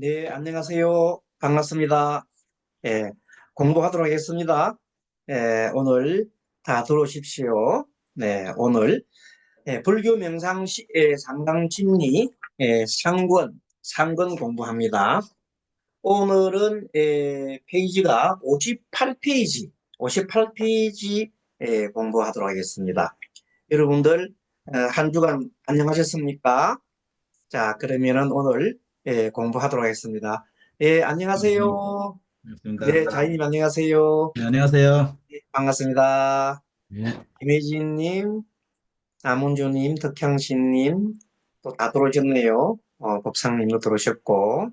네, 안녕하세요. 반갑습니다. 예, 공부하도록 하겠습니다. 오늘 다 들어오십시오. 네, 오늘 불교 명상 상담 심리 상권 공부합니다. 오늘은 페이지가 58페이지, 58페이지 공부하도록 하겠습니다. 여러분들 한 주간 안녕하셨습니까? 자, 그러면은 오늘 공부하도록 하겠습니다. 네, 안녕하세요. 반갑습니다. 네, 자이님 안녕하세요. 네, 안녕하세요. 반갑습니다. 네, 김혜진님, 남은주님, 덕형신님 또 다 들어오셨네요. 법상님도 들어오셨고.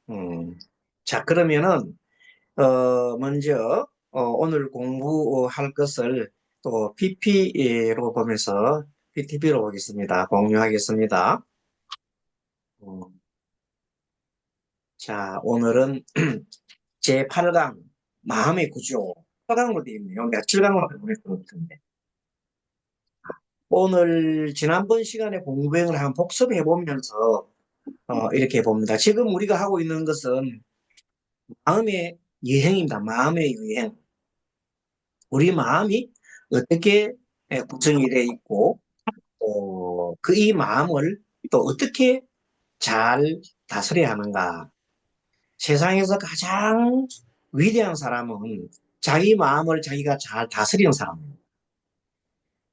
음. 자, 그러면은 먼저 오늘 공부할 것을 또 PP로 보면서 PTP로 보겠습니다. 공유하겠습니다. 음. 자, 오늘은 제8강 마음의 구조 8강으로 되어 있네요. 내가 7강으로 보냈던 것 같은데. 오늘 지난번 시간에 공부행을 한번 복습해 보면서 이렇게 봅니다. 지금 우리가 하고 있는 것은 마음의 여행입니다. 마음의 여행. 우리 마음이 어떻게 구성이 되어 있고 그 이 마음을 또 어떻게 잘 다스려야 하는가. 세상에서 가장 위대한 사람은 자기 마음을 자기가 잘 다스리는 사람입니다.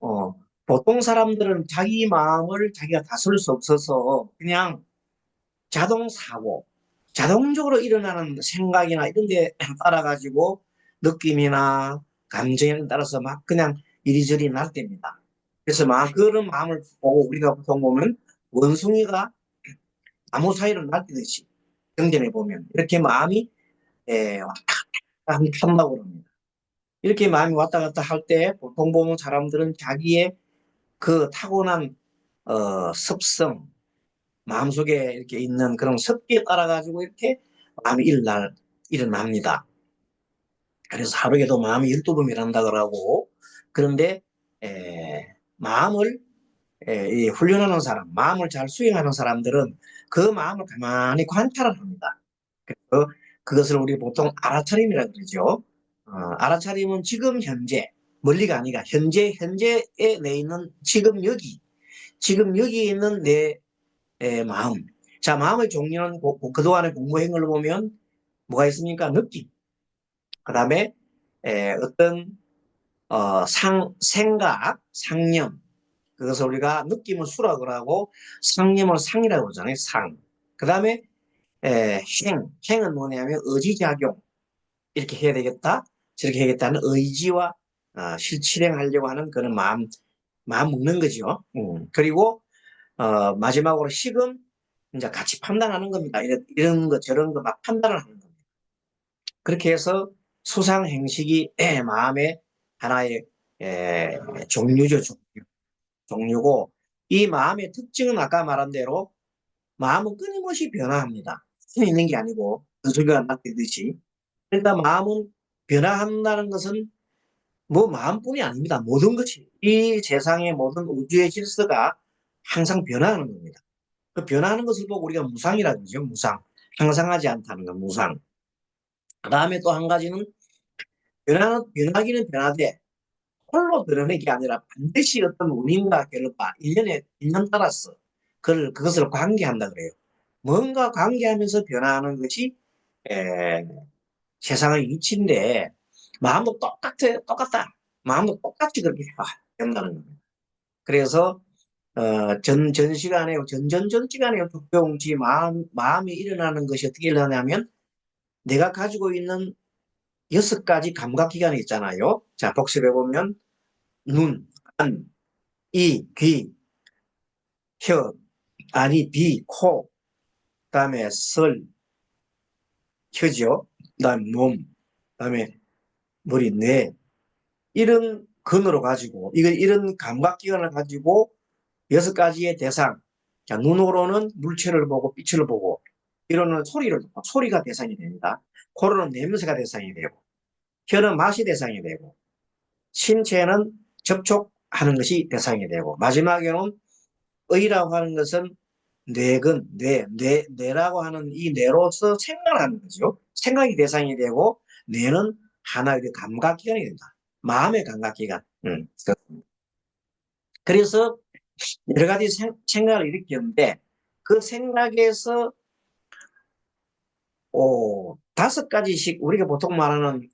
어, 보통 사람들은 자기 마음을 자기가 다스릴 수 없어서 그냥 자동 사고, 자동적으로 일어나는 생각이나 이런 데 따라가지고 느낌이나 감정에 따라서 막 그냥 이리저리 날댑니다. 그래서 막 그런 마음을 보고 우리가 보통 보면 원숭이가 나무 사이를 날뛰듯이 경전에 보면 이렇게 마음이 왔다 갔다 한다고 합니다. 이렇게 마음이 왔다 갔다 할 때 보통 보면 사람들은 자기의 그 타고난 습성, 마음속에 이렇게 있는 그런 습기에 따라 가지고 이렇게 마음이 일어납니다. 그래서 하루에도 마음이 12번 일어난다 그러고 그런데 마음을 이 훈련하는 사람, 마음을 잘 수행하는 사람들은 그 마음을 가만히 관찰을 합니다. 그래서 그것을 우리 보통 알아차림이라고 그러죠. 알아차림은 지금 현재, 멀리가 아니라 현재에 내 있는 지금 여기에 있는 내 마음. 자, 마음의 종류는 그동안의 공부한 걸로 보면 뭐가 있습니까? 느낌. 그 다음에 어떤 생각, 상념. 그것을 우리가 느낌을 수락을 하고 상념을 상이라고 하잖아요. 상. 그 다음에 행은 뭐냐면 의지작용. 이렇게 해야 되겠다. 저렇게 해야겠다는 의지와 실행하려고 하는 그런 마음 먹는 거죠. 그리고 마지막으로 식은 이제 같이 판단하는 겁니다. 이런 거 저런 거 막 판단을 하는 겁니다. 그렇게 해서 수상 행식이 마음의 하나의 종류죠. 종류고 이 마음의 특징은 아까 말한 대로 마음은 끊임없이 변화합니다. 있는 게 아니고 소리가 났듯이 일단 마음은 변화한다는 것은 뭐 마음뿐이 아닙니다. 모든 것이 이 세상의 모든 우주의 질서가 항상 변화하는 겁니다. 그 변화하는 것을 보고 우리가 무상이라고 그러죠. 무상. 항상하지 않다는 건 무상. 그 다음에 또 한 가지는 변하기는 변하되 홀로 드러내는 게 아니라 반드시 어떤 원인과 결과, 인연 따라서 그것을 관계한다 그래요. 뭔가 관계하면서 변화하는 것이 에, 세상의 이치인데 마음도 똑같다. 마음도 똑같이 그렇게 된다는 겁니다. 그래서 전 시간에 전전전 시간에 배운지 마음이 일어나는 것이 어떻게 일어나냐면 내가 가지고 있는 6가지 감각기관이 있잖아요. 자, 복습해 보면 눈, 안, 이, 귀, 혀, 아니, 비, 코, 그다음에 혀죠. 그다음에 몸, 그다음에 머리, 뇌 이런 근으로 가지고 이런 감각기관을 가지고 6가지의 대상. 자, 눈으로는 물체를 보고 빛을 보고 이로는 소리를 듣고 소리가 대상이 됩니다. 코로는 냄새가 대상이 되고 혀는 맛이 대상이 되고 신체는 접촉하는 것이 대상이 되고 마지막에는 의라고 하는 것은 뇌라고 하는 이 뇌로서 생각을 하는 거죠. 생각이 대상이 되고, 뇌는 하나의 감각기관이 된다. 마음의 감각기관. 그래서 여러 가지 생각을 일으키는데, 그 생각에서, 5가지씩 우리가 보통 말하는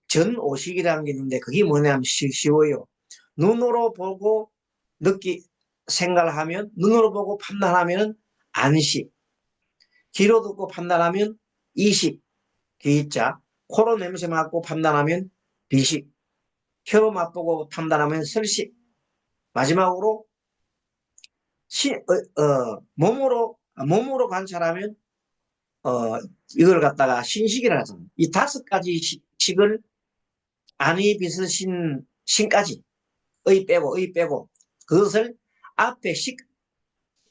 전오식이라는 게 있는데, 그게 뭐냐면 쉬워요. 눈으로 보고 생각을 하면, 눈으로 보고 판단하면 안식. 귀로 듣고 판단하면 이식, 귀자. 코로 냄새 맡고 판단하면 비식. 혀로 맛보고 판단하면 설식. 마지막으로 몸으로 관찰하면 이걸 갖다가 신식이라 하잖아요. 이 5가지 식을 안이 빗으신 신까지 의 빼고 그것을 앞에 식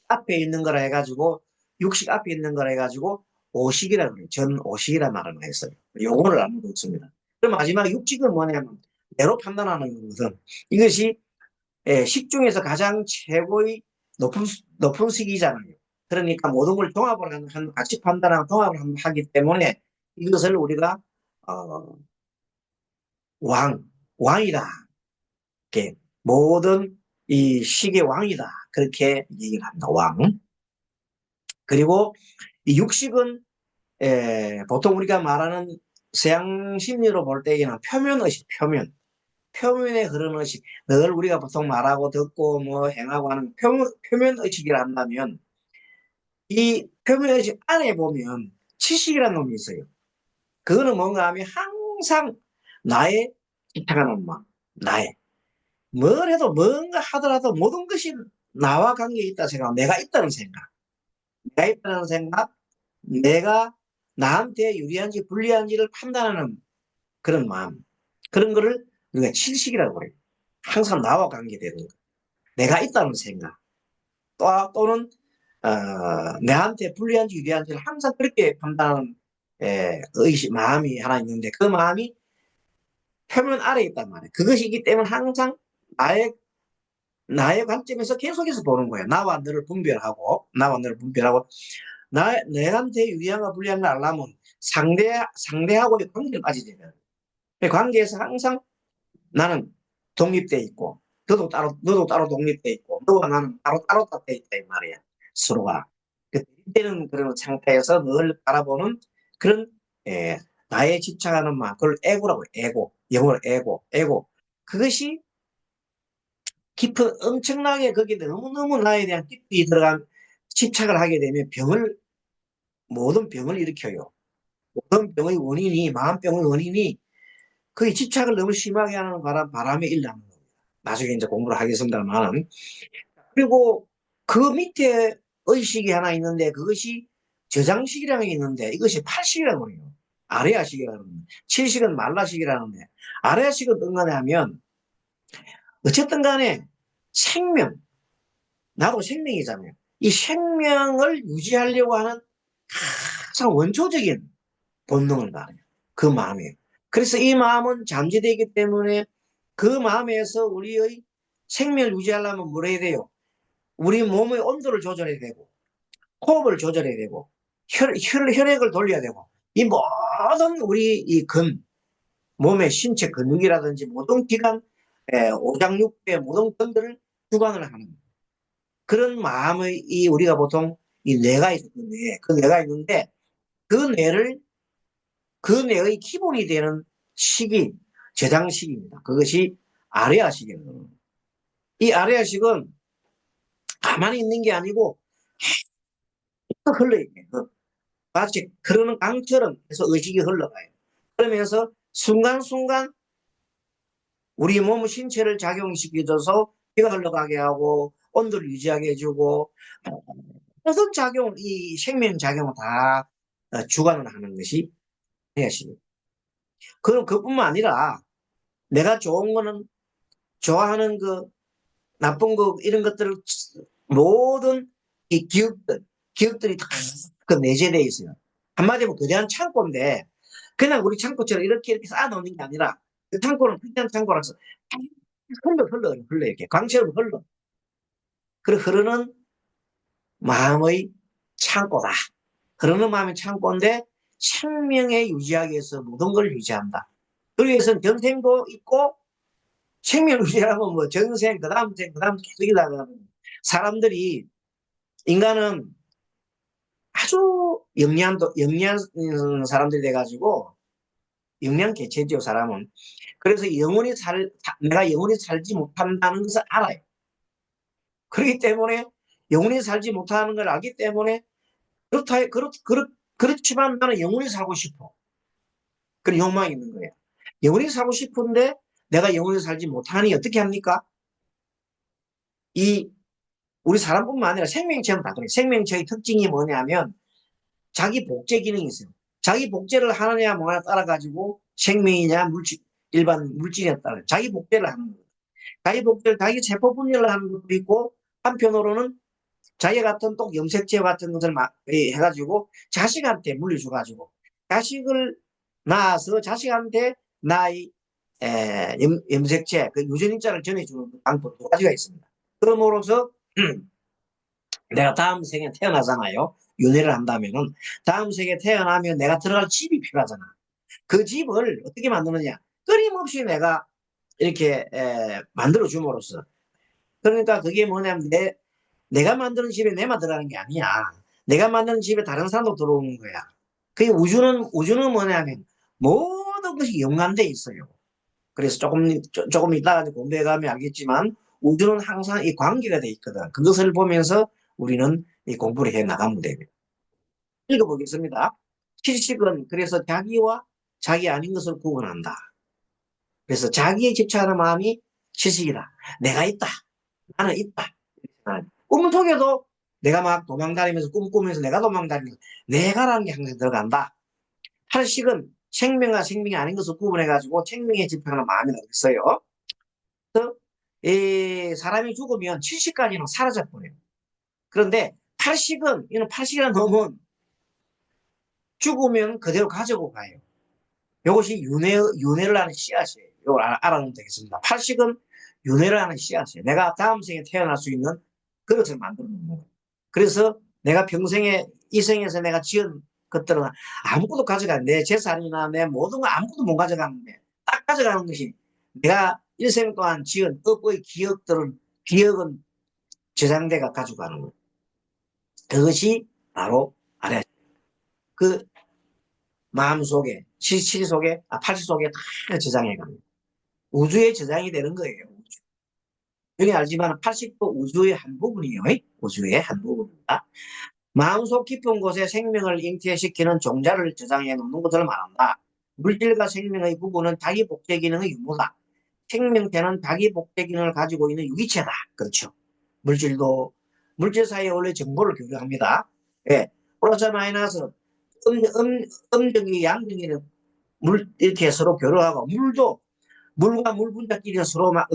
앞에 있는 거라 해가지고 육식 앞에 있는 거라 해가지고 오식이라 그래요. 전오식이라 말을 했어요. 요거를 알고 있습니다. 그럼 마지막 육식은 뭐냐면 내로 판단하는 것은 이것이 식중에서 가장 최고의 높은 식이잖아요. 그러니까 모든 걸 종합을 같이 판단하고 종합을 하기 때문에 이것을 우리가 어, 왕이다. 이렇게 모든 이 식의 왕이다. 그렇게 얘기를 합니다. 왕. 그리고 이 육식은 보통 우리가 말하는 서양 심리로 볼 때에는 표면의식, 표면에 흐르는 의식, 늘 우리가 보통 말하고 듣고 뭐 행하고 하는 표면의식이라 한다면 이 표면의식 안에 보면 치식이라는 놈이 있어요. 그거는 뭔가 하면 항상 나의 집착하는 마음, 나의 뭘 해도 뭔가 하더라도 모든 것이 나와 관계에 있다 생각, 내가 있다는 생각, 내가 나한테 유리한지 불리한지를 판단하는 그런 마음, 그런 거를 우리가 칠식이라고 그래요. 항상 나와 관계되는 거. 내가 있다는 생각, 또는 내한테 불리한지 유리한지를 항상 그렇게 판단하는 마음이 하나 있는데 그 마음이 표면 아래에 있단 말이에요. 그것이 있기 때문에 항상 나의 관점에서 계속해서 보는 거예요. 나와 너를 분별하고, 내한테 유리한가 불리한가 알려면 상대하고의 관계를 빠지게 돼요. 관계에서 항상 나는 독립돼 있고, 너도 따로 독립돼 있고, 너와 나는 따로 돼 있다, 이 말이야. 서로가. 그때는 그런 상태에서 늘 바라보는 그런, 나의 집착하는 마음, 그걸 에고라고 해요. 영어로 에고. 그것이 엄청나게 거기에 너무너무 나에 대한 깊이 들어간 집착을 하게 되면 모든 병을 일으켜요. 모든 병의 원인이, 마음병의 원인이 거의 집착을 너무 심하게 하는 바람에 일어나는 겁니다. 나중에 이제 공부를 하겠습니다만. 그리고 그 밑에 의식이 하나 있는데 그것이 저장식이라는 게 있는데 이것이 8식이라고 해요. 아레아식이라는 거예요. 7식은 말라식이라는데 아레아식은 어떤 거냐면 어쨌든 간에 생명, 나도 생명이잖아요. 이 생명을 유지하려고 하는 가장 원초적인 본능을 말해요. 그 마음이에요. 그래서 이 마음은 잠재되기 때문에 그 마음에서 우리의 생명을 유지하려면 뭘 해야 돼요? 우리 몸의 온도를 조절해야 되고, 호흡을 조절해야 되고, 혈액을 돌려야 되고, 이 모든 우리 몸의 신체 근육이라든지 모든 기관, 오장육부의 모든 건들을 주관을 하는 그런 마음의 우리가 보통 이 뇌가 있는데, 그 뇌가 있는데, 그 뇌를, 그 뇌의 기본이 되는 식이 저장식입니다. 그것이 아레아식이에요. 이 아레아식은 가만히 있는 게 아니고 흘러요. 마치 흐르는 강처럼 해서 의식이 흘러가요. 그러면서 순간순간 우리 몸 신체를 작용시켜줘서 피가 흘러가게 하고 온도를 유지하게 해주고 모든 이 생명 작용을 다 주관을 하는 것이 해야십니다. 그럼 그뿐만 아니라 내가 좋은 거는 좋아하는 나쁜 이런 것들을 모든 이 기억들이 다 그 내재되어 있어요. 한마디로 거대한 창고인데 그냥 우리 창고처럼 이렇게 쌓아놓는 게 아니라 그 창고는 그냥 창고라서 흘러 이렇게 강처럼 흘러. 그 흐르는 마음의 창고다. 흐르는 마음의 창고인데 생명에 유지하기 위해서 모든 걸 유지한다. 그러기 위해서는 전생도 있고 생명을 유지하면 뭐 전생, 그 다음 생, 그 다음 계속 이라가는 사람들이 인간은 아주 영리한 사람들이 돼가지고 영리한 개체죠, 사람은. 그래서 내가 영원히 살지 못한다는 것을 알아요. 그렇기 때문에 영원히 살지 못하는 걸 알기 때문에 그렇지만 나는 영원히 살고 싶어. 그런 욕망이 있는 거예요. 영원히 살고 싶은데 내가 영원히 살지 못하니 어떻게 합니까? 이 우리 사람뿐만 아니라 생명체는 다 그래요. 생명체의 특징이 뭐냐면 자기 복제 기능이 있어요. 자기 복제를 하느냐 뭐냐 따라 가지고 생명이냐 일반 물질에 따라 자기 복제를 하는 거예요. 자기 복제를 자기 세포 분열을 하는 것도 있고 한편으로는 자기 같은 또 염색체 같은 것을 해가지고 자식한테 물려줘가지고 자식을 낳아서 자식한테 나의 염색체 그 유전인자를 전해주는 방법 두 가지가 있습니다. 그러므로서 내가 다음 생에 태어나잖아요. 윤회를 한다면은 다음 생에 태어나면 내가 들어갈 집이 필요하잖아. 그 집을 어떻게 만드느냐? 끊임없이 내가 이렇게 만들어 줌으로써 그러니까 그게 뭐냐면 내가 만드는 집에 내만 들어가는 게 아니야. 내가 만드는 집에 다른 사람도 들어오는 거야. 그 우주는 뭐냐면 모든 것이 연관돼 있어요. 그래서 조금 이따가 공부해 가면 알겠지만 우주는 항상 이 관계가 돼 있거든. 그것을 보면서 우리는 이 공부를 해 나가면 됩니다. 읽어보겠습니다. 실식은 그래서 자기와 자기 아닌 것을 구분한다. 그래서 자기에 집착하는 마음이 실식이다. 내가 있다. 나는 있다. 꿈 속에도 내가 막 도망다니면서 꿈꾸면서 내가 도망다니면서 내가라는 게 항상 들어간다. 팔식은 생명과 생명이 아닌 것을 구분해가지고 생명에 집착하는 마음이라고 했어요. 그래서 이 사람이 죽으면 70까지는 사라져버려요. 그런데 팔식은 이는 팔식이라는 놈은 죽으면 그대로 가지고 가요. 이것이 윤회를 하는 씨앗이에요. 이걸 알아놓으면 되겠습니다. 팔식은 윤회를 하는 씨앗이에요. 내가 다음 생에 태어날 수 있는 그릇을 만들어 놓는 거예요. 그래서 내가 평생에 이 생에서 내가 지은 것들은 아무것도 가져가는 내 재산이나 내 모든 거 아무것도 못 가져가는데 딱 가져가는 것이 내가 일생 동안 지은 업의 기억은 저장돼가 가져가는 거예요. 그것이 바로 알아야 돼요. 그 마음속에, 실실 속에, 팔실 속에 다 저장해 갑니다. 우주에 저장이 되는 거예요. 여기 알지만 80도 우주의 한 부분이에요. 우주의 한 부분입니다. 마음속 깊은 곳에 생명을 잉태시키는 종자를 저장해 놓는 것을 말한다. 물질과 생명의 부분은 자기 복제 기능의 유무다. 생명체는 자기 복제 기능을 가지고 있는 유기체다. 그렇죠. 물질 사이에 원래 정보를 교류합니다. 예. 플러스 마이너스 음정이 양정이는 이렇게 서로 교류하고 물과 물 분자끼리 서로 막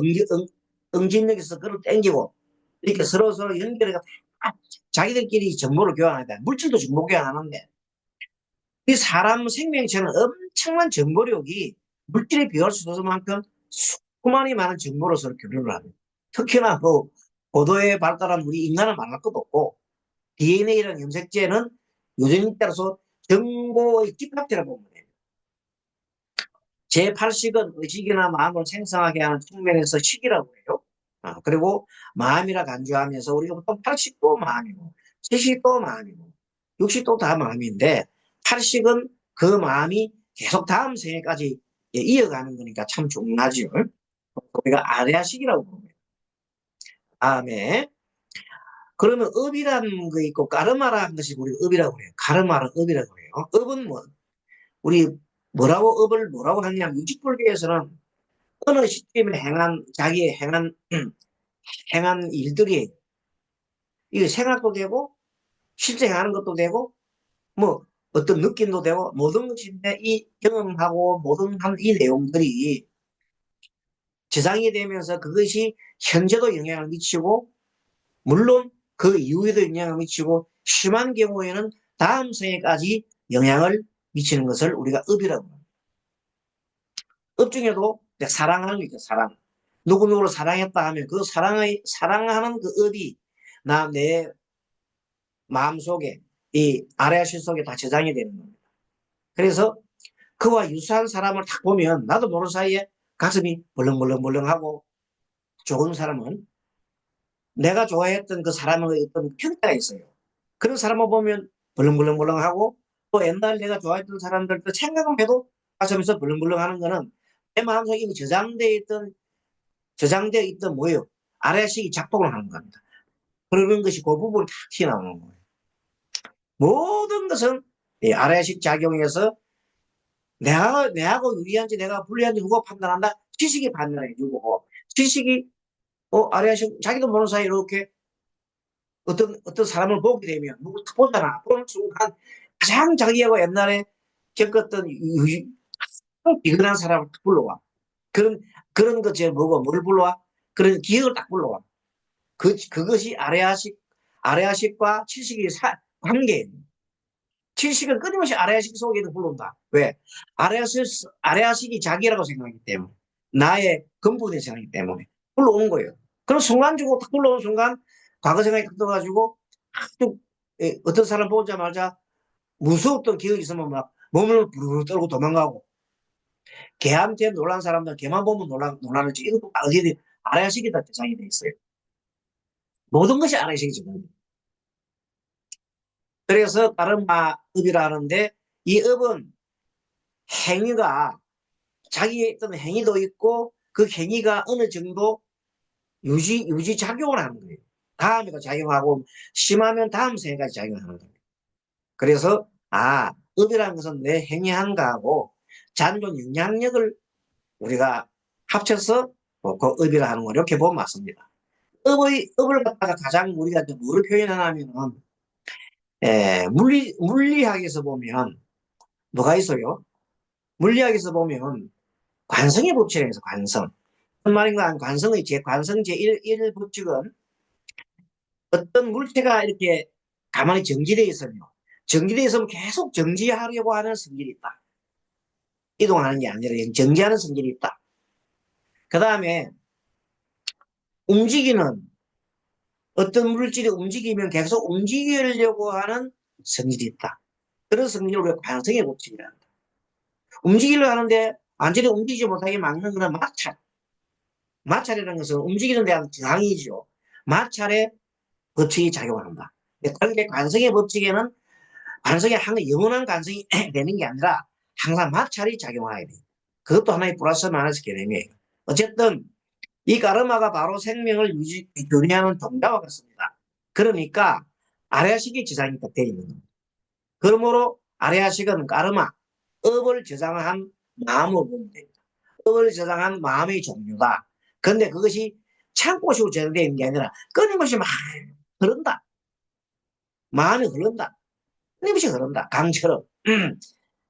응집력에서 그걸 땡기고 이렇게 서로 연결해서 자기들끼리 정보를 교환하다. 물질도 정보 교환하는데 이 사람 생명체는 엄청난 정보력이 물질에 비할 수 없을 만큼 수많이 많은 정보로 서로 교류를 합니다. 특히나 그 고도에 발달한 우리 인간은 말할 것도 없고 DNA라는 염색체는 요즘 따라서 정보의 집합체라고 보면 됩니다. 제8식은 의식이나 마음을 생성하게 하는 측면에서 식이라고 해요. 그리고 마음이라 간주하면서 우리가 보통 8식도 마음이고 7식도 마음이고 6식도 다 마음인데 8식은 그 마음이 계속 다음 생에까지 이어가는 거니까 참 중요하죠. 우리가 아레아식이라고 부릅니다. 다음에 그러면 업이라는 거 있고 까르마라는 것이 우리가 업이라고 그래요. 가르마는 업이라고 그래요. 업은 우리 업을 뭐라고 하냐면 유직불교에서는 어느 시점에 자기의 행한 일들이 이게 생각도 되고 실제 하는 것도 되고 뭐 어떤 느낌도 되고 모든 것인데 이 경험하고 모든 이 내용들이 저장이 되면서 그것이 현재도 영향을 미치고 물론 그 이후에도 영향을 미치고 심한 경우에는 다음 생에까지 영향을 미치는 것을 우리가 업이라고 합니다. 업 중에도 사랑하는 게 있죠. 사랑. 누구누구를 사랑했다 하면 그 사랑하는 그 업이 내 마음속에 이 아레아시 속에 다 저장이 되는 겁니다. 그래서 그와 유사한 사람을 딱 보면 나도 모르는 사이에 가슴이 벌렁벌렁벌렁하고 좋은 사람은 내가 좋아했던 그 사람의 어떤 평가가 있어요. 그런 사람을 보면 벌렁벌렁벌렁하고 또 옛날 내가 좋아했던 사람들도 생각만 해도 가슴에서 벌렁벌렁하는 거는 내 마음속에 이미 저장되어 있던 뭐예요? 아래식이 작동을 하는 겁니다. 그러는 것이 그 부분이 다 튀어나오는 거예요. 모든 것은 이 아래식 작용에서 내하고 유리한지 내가 불리한지 누가 판단한다? 지식이 판단해 주고 지식이 아래식 자기도 모르는 사이에 이렇게 어떤 사람을 보게 되면 누구 딱 보잖아. 보는 순간 가장 자기하고 옛날에 겪었던 비근한 사람을 딱 불러와. 그런 것에 뭐고 뭘 불러와? 그런 기억을 딱 불러와. 그것이 아레아식과 칠식의 관계예요. 칠식은 끊임없이 아레아식 속에도 불러온다. 왜? 아레아식이 자기라고 생각하기 때문에. 나의 근본의 생각이기 때문에. 불러오는 거예요. 그럼 순간적으로 딱 불러오는 순간 과거 생각이 딱 들어가지고 어떤 사람 보자마자 무서웠던 기억이 있으면 막 몸을 부르르 떨고 도망가고 개한테 놀란 사람들 개만 보면 놀라는지 이것도 어디든 아래식이 다 대상이 돼 있어요. 모든 것이 아래식이죠. 그래서 다른 마읍이라 하는데 이 업은 행위가 자기의 어떤 행위도 있고 그 행위가 어느 정도 유지 작용을 하는 거예요. 다음에도 작용하고 심하면 다음 생까지 작용하는 거예요. 그래서 업이라는 것은 내 행위한 거하고 잔존 영향력을 우리가 합쳐서 그 업이라 하는 거 이렇게 보면 맞습니다. 업을 갖다가 가장 우리가 뭐를 표현하냐면은 물리학에서 보면 뭐가 있어요? 물리학에서 보면 관성의 법칙이라고 해서 관성. 무슨 말인가? 관성 제1 법칙은 어떤 물체가 이렇게 가만히 정지되어 있으면 정지되어 있으면 계속 정지하려고 하는 성질이 있다. 이동하는 게 아니라 정지하는 성질이 있다. 그 다음에 움직이는 어떤 물질이 움직이면 계속 움직이려고 하는 성질이 있다. 그런 성질을 우리가 관성의 법칙이라 한다. 움직이려고 하는데 완전히 움직이지 못하게 막는 것은 마찰. 마찰이라는 것은 움직이는 대한 저항이죠. 마찰의 법칙이 작용한다. 그런데 관성의 법칙에는 관성이 영원한 관성이 되는 게 아니라 항상 마찰이 작용해야 돼. 그것도 하나의 플러스 마이너스 개념이에요. 어쨌든 이 가르마가 바로 생명을 유지하는 동자와 같습니다. 그러니까 아레아식이 지상이 되어 있는 겁니다. 그러므로 아레아식은 가르마, 업을 저장한 마음으로 보면 됩니다. 업을 저장한 마음의 종류다. 그런데 그것이 참고식으로 저장되어 있는 게 아니라 끊임없이 막 흐른다. 마음이 흐른다. 끊임없이 흐른다. 강처럼.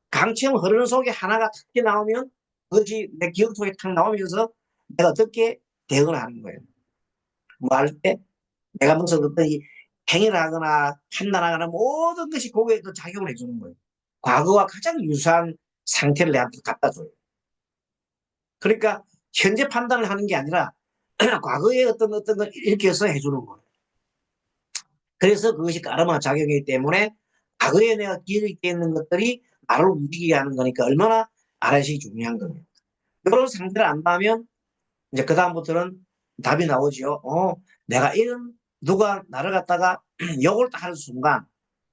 강처럼 흐르는 속에 하나가 탁 나오면 그것이 내 기억 속에 탁 나오면서 내가 어떻게 대응을 하는 거예요. 뭐 할 때 내가 무슨 어떤 행위를 하거나 판단하거나 모든 것이 거기에 또 작용을 해주는 거예요. 과거와 가장 유사한 상태를 내한테 갖다 줘요. 그러니까 현재 판단을 하는 게 아니라 과거에 어떤 걸 일으켜서 해주는 거예요. 그래서 그것이 까르마 작용이기 때문에 과거에 내가 기억이 있는 것들이 나를 움직이게 하는 거니까 얼마나 알아식이 중요한 겁니다. 이런 상태를 안다면 이제 그다음부터는 답이 나오죠. 내가 누가 나를 갖다가 욕을 딱 하는 순간,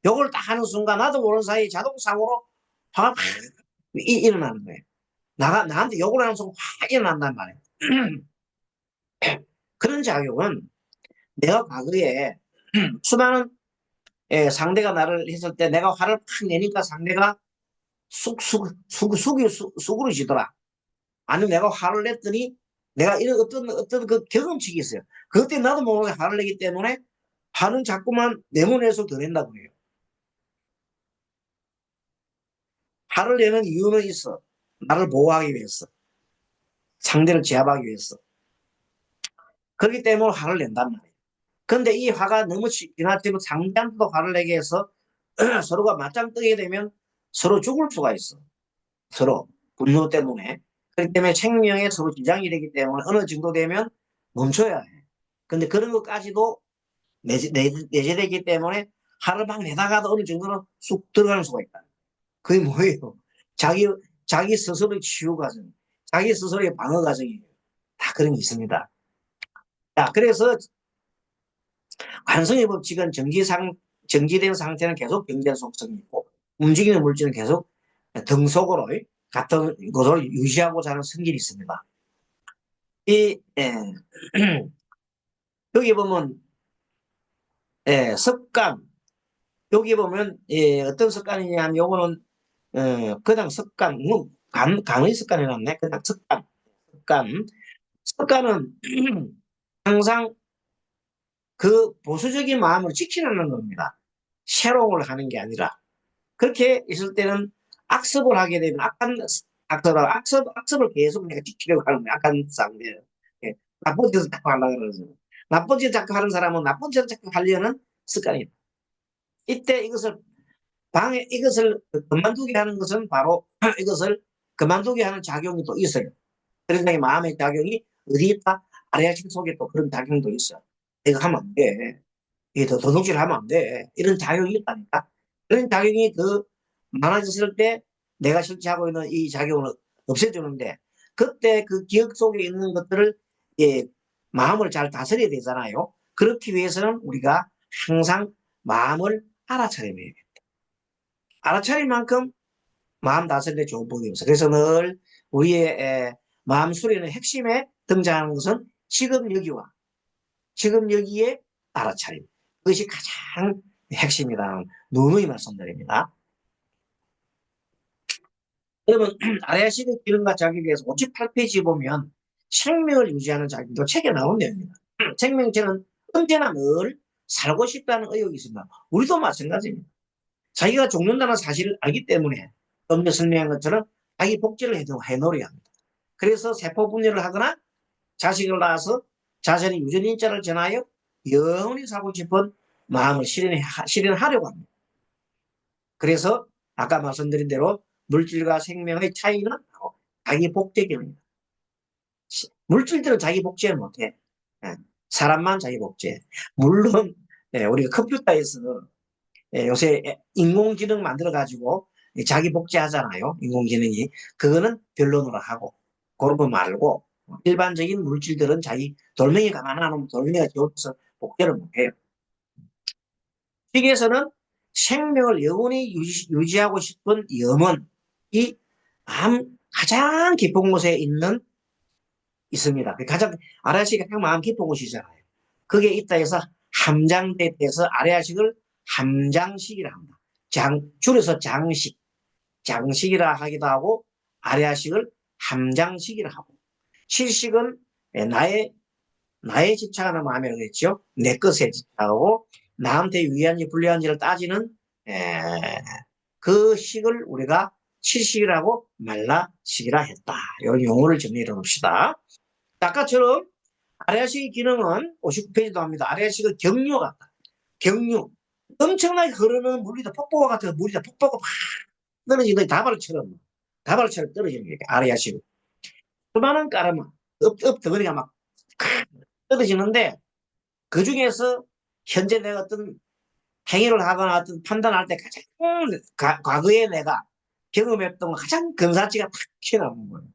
욕을 딱 하는 순간 나도 모르는 사이에 자동사고로 화가 팍 일어나는 거예요. 나한테 욕을 하는 순간 확 일어난단 말이에요. 그런 작용은 내가 과거에 수많은 상대가 나를 했을 때 내가 화를 팍 내니까 상대가 수그러지더라. 아니면 내가 화를 냈더니 내가 이런 어떤 그 경험치가 있어요. 그때 나도 모르게 화를 내기 때문에 화는 자꾸만 내보내서 더 낸다고 해요. 화를 내는 이유는 있어. 나를 보호하기 위해서. 상대를 제압하기 위해서. 그렇기 때문에 화를 낸단 말이에요. 그런데 이 화가 너무 지나치면 상대한테도 화를 내게 해서 서로가 맞짱 뜨게 되면 서로 죽을 수가 있어. 서로 분노 때문에. 그렇기 때문에 생명에 서로 지장이 되기 때문에 어느 정도 되면 멈춰야 해. 근데 그런 것까지도 내재되기 때문에 하루방 내다가도 어느 정도는 쑥 들어가는 수가 있다. 그게 뭐예요? 자기, 자기 스스로의 치유 과정, 자기 스스로의 방어 과정이에요. 다 그런 게 있습니다. 자, 그래서 관성의 법칙은 정지된 상태는 계속 경제한 속성이 있고, 움직이는 물질은 계속 등속으로 같은 곳으로 유지하고자 하는 성질이 있습니다. 여기 보면, 습관, 여기 보면, 어떤 습관이냐면, 요거는, 그냥 습관, 강의 습관이 놨네. 그냥 습관. 습관은 항상 그 보수적인 마음을 지키는 겁니다. 새로운 걸 하는 게 아니라. 그렇게 있을 때는 악습을 하게 되면 악습을 계속 내가 지키려고 하는 거야. 악한 상대예요. 예. 나쁜 짓을 자꾸 하려고 그러죠. 나쁜 짓을 자꾸 하는 사람은 나쁜 짓을 자꾸 하려는 습관이에요. 이때 이것을 그만두게 하는 것은 바로 이것을 그만두게 하는 작용이 또 있어요. 그러니까 마음의 작용이 어디 있다? 아래아식 속에 또 그런 작용도 있어요. 이거 하면 안 돼. 이게 더 도둑질 하면 안 돼. 이런 작용이 있다니까. 그런 작용이 더 많아졌을 때 내가 실제 하고 있는 이 작용을 없애주는데 그때 그 기억 속에 있는 것들을 예, 마음을 잘 다스려야 되잖아요. 그렇기 위해서는 우리가 항상 마음을 알아차려야 돼요. 알아차릴 만큼 마음 다스리는 데 좋은 법이 없어요. 그래서 늘 우리의 마음 수련의 핵심에 등장하는 것은 지금 여기와 지금 여기에 알아차림. 그것이 가장 핵심이라는 누누이 말씀드립니다. 여러분, 아레아시드 기능과 자격에서 58페이지 보면 생명을 유지하는 자격도 책에 나온 내용입니다. 생명체는 언제나 늘 살고 싶다는 의욕이 있습니다. 우리도 마찬가지입니다. 자기가 죽는다는 사실을 알기 때문에 먼저 설명한 것처럼 자기 복제를 해놓으려 합니다. 그래서 세포 분열을 하거나 자식을 낳아서 자신의 유전인자를 전하여 영원히 살고 싶은 마음을 실현하려고 합니다. 그래서 아까 말씀드린 대로 물질과 생명의 차이는 자기 복제 기능입니다. 물질들은 자기 복제 못해. 예, 사람만 자기 복제. 물론 우리가 컴퓨터에서 요새 인공지능 만들어가지고 자기 복제하잖아요. 인공지능이. 그거는 변론으로 하고 그런 거 말고 일반적인 물질들은 자기 돌멩이 가만 안 놓으면 돌멩이가 지워져서 복제를 못해요. 여기에서는 생명을 영원히 유지하고 싶은 염원이 가장 깊은 곳에 있습니다. 가장 아래아식이 가장 마음 깊은 곳이잖아요. 그게 있다 해서 함장돼서 아래아식을 함장식이라 합니다. 줄여서 장식이라 하기도 하고 아래아식을 함장식이라 하고 실식은 나의 집착하는 마음이라고 했죠. 내 것에 집착하고 나한테 유리한지 불리한지를 따지는 그 식을 우리가 칠식이라고 말라식이라 했다. 이 용어를 정리해 봅시다. 아까처럼 아래아식의 기능은 59페이지도 합니다. 아래아식은 경류 같다. 경류. 엄청나게 흐르는 물이다. 폭포가 같은 물이다. 폭포가 막 떨어지는 다발처럼 떨어지는 게 아래아식. 수많은 까르마, 덩어리가 막 떨어지는데 그 중에서 현재 내가 어떤 행위를 하거나 어떤 판단할 때 가장 과거에 내가 경험했던 가장 근사치가 탁 튀어나오는 거예요.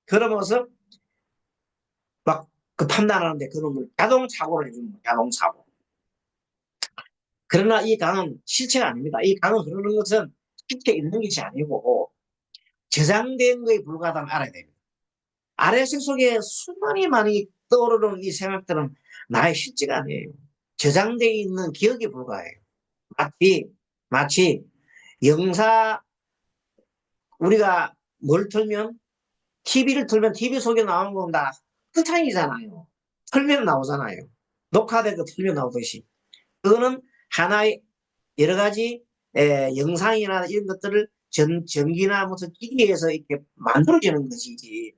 그러면서 막 그 판단하는데 그놈을 자동사고를 해주는 거예요. 자동사고. 그러나 이 강은 실체가 아닙니다. 이 강은 흐르는 것은 실체 있는 것이 아니고 저장된 것에 불과하다는 알아야 됩니다. 아래식 속에 수많이 많이 떠오르는 이 생각들은 나의 실체가 아니에요. 저장되어 있는 기억에 불과해요. 마치 영사 우리가 뭘 틀면 TV를 틀면 TV 속에 나오는 건 다 흑탕이잖아요. 틀면 나오잖아요. 녹화된 거 틀면 나오듯이. 그거는 하나의 여러 가지 영상이나 이런 것들을 전기나 무슨 기기에서 이렇게 만들어지는 것이지.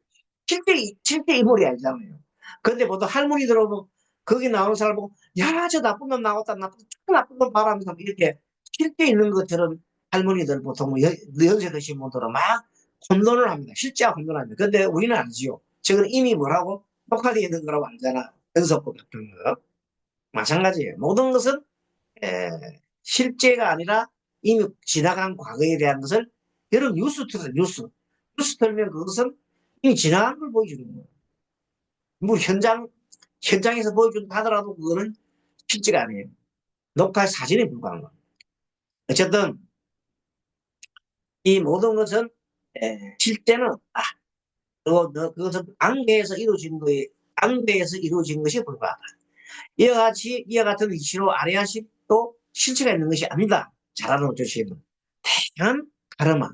실제 인물이 아니잖아요. 그런데 보통 할머니 들어보면 거기 나오는 사람 보고 야, 저 나쁜 놈 나왔다. 나쁜 놈 바라면서 이렇게 실제 있는 것처럼 할머니들 보통 연세 드신 분들은 막 혼돈을 합니다. 실제와 혼돈합니다. 근데 우리는 알지요. 저건 이미 뭐라고 녹화되어 있는 거라고 알잖아. 연속법 같은 거. 마찬가지예요. 모든 것은 에, 실제가 아니라 이미 지나간 과거에 대한 것을 여러분 뉴스 틀어요. 뉴스 틀면 그것은 이미 지나간 걸 보여주는 거예요. 뭐 현장에서 보여준다 하더라도 그거는 실제가 아니에요. 녹화 사진에 불과한 거예요. 어쨌든 이 모든 것은 실제는 그것은 앙대에서 이루어진 것이 불과하다. 이와 같은 이치로 아리아식도 실체가 있는 것이 아니다. 잘 알아놓으시면 다양한 가르마,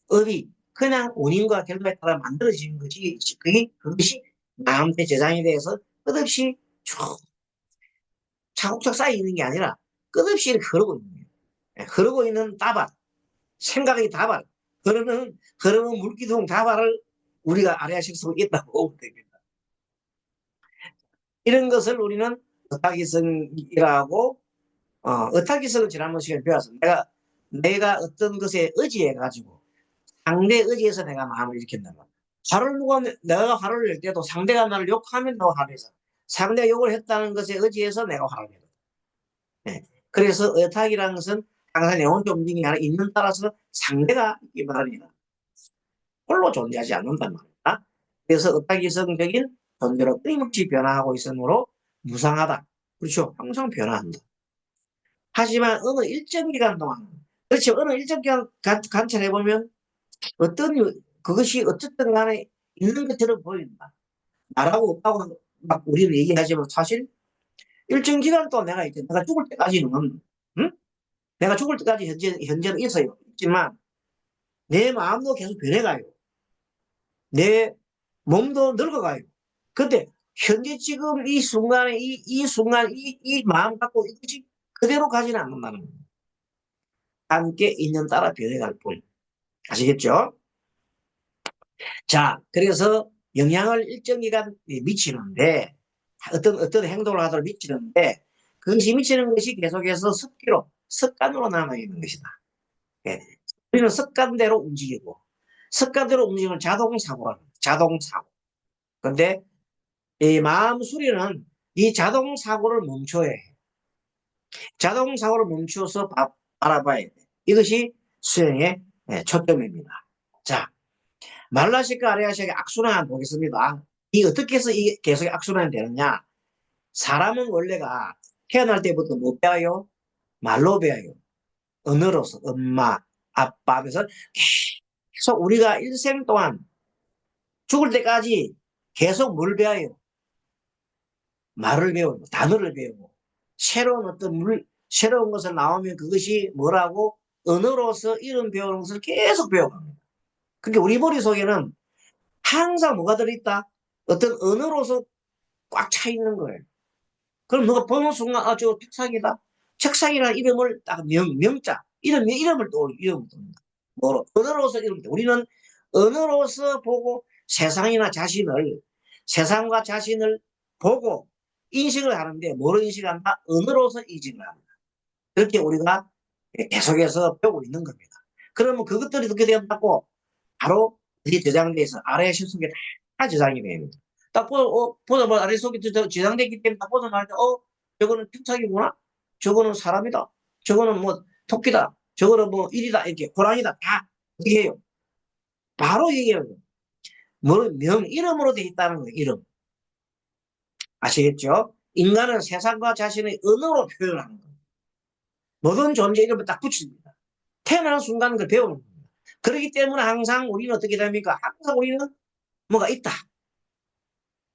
업이 그냥 원인과 결과에 따라 만들어지는 것이 그것이 마음의 재상에 대해서 끝없이 쭉 차곡차곡 쌓여 있는 게 아니라 끝없이 이렇게 흐르고 있는 거예요. 흐르고 있는 다발, 생각의 다발, 흐르는 물기둥 다발을 우리가 아리아식 속에 있다고 보면 됩니다. 이런 것을 우리는 어타기성이라고 어타기성은 지난번 시간에 배웠습니다. 내가 어떤 것에 의지해가지고 상대 의지해서 내가 마음을 일으킨단 말이야. 내가 화를 낼 때도 상대가 나를 욕하면 내가 화를 내서 상대가 욕을 했다는 것에 의지해서 내가 화를 내거든. 네. 그래서 어탁이라는 것은 항상 영혼적 움직임이 하나 있는 따라서 상대가 이 말이야. 홀로 존재하지 않는단 말이야. 그래서 어탁이성적인 존재로 끊임없이 변화하고 있으므로 무상하다. 그렇죠. 항상 변화한다. 하지만 어느 일정 기간 동안, 그렇죠. 어느 일정 기간 관찰해보면 어떤, 그것이 어쨌든 간에 있는 것처럼 보인다. 나라고 없다고 막 우리는 얘기하지만 사실 일정 기간 동안 내가 죽을 때까지는, 응? 내가 죽을 때까지 현재는 있어요. 있지만 내 마음도 계속 변해가요. 내 몸도 늙어가요. 근데 현재 지금 이 순간에 이 순간 이 마음 갖고 이것이 그대로 가지는 않는다는 거예요. 함께 인연 따라 변해갈 뿐. 아시겠죠? 자, 그래서 영향을 일정 기간 미치는데 어떤 행동을 하도록 미치는데 그것이 미치는 것이 계속해서 습관으로 남아있는 것이다. 예. 우리는 습관대로 움직이고 습관대로 움직이는 자동사고라는 거예요. 자동사고. 근데 이 마음 수리는 이 자동사고를 멈춰야 해. 자동사고를 멈추어서 바라봐야 돼. 이것이 수행의 초점입니다. 자, 말라식과 아레아식의 악순환 보겠습니다. 이 어떻게 해서 이 계속 악순환이 되느냐? 사람은 원래가 태어날 때부터 뭐 배워요? 말로 배워요. 언어로서 엄마, 아빠 하면서 계속 우리가 일생 동안 죽을 때까지 계속 뭘 배워요? 말을 배우고 단어를 배우고 새로운 것을 나오면 그것이 뭐라고 언어로서 이름 배우는 것을 계속 배워갑니다. 그러니까 우리 머릿속에는 항상 뭐가 들어있다? 어떤 언어로서 꽉 차 있는 거예요. 그럼 누가 보는 순간 저 책상이다. 책상이라는 이름을 딱 명자 이름을 떠올립니다. 뭐로 언어로서 이름 우리는 언어로서 보고 세상과 자신을 보고 인식을 하는데 뭐로 인식한다? 언어로서 인식을 합니다. 그렇게 우리가 계속해서 배우고 있는 겁니다. 그러면 그것들이 어떻게 된다고? 바로 이 저장돼서 아래 실속에 다 저장이 됩니다. 딱 보자마자 아래 속에 저장됐기 때문에 딱 보자마자 저거는 필착이구나. 저거는 사람이다. 저거는 뭐 토끼다. 저거는 뭐 일이다. 이렇게 호랑이다. 다 얘기해요. 바로 얘기해요. 이름으로 돼 있다는 거예요. 이름. 아시겠죠? 인간은 세상과 자신의 언어로 표현하는 거예요. 모든 존재 이름을 딱 붙입니다. 태어나는 순간 그걸 배우는 겁니다. 그렇기 때문에 항상 우리는 어떻게 됩니까? 항상 우리는 뭐가 있다.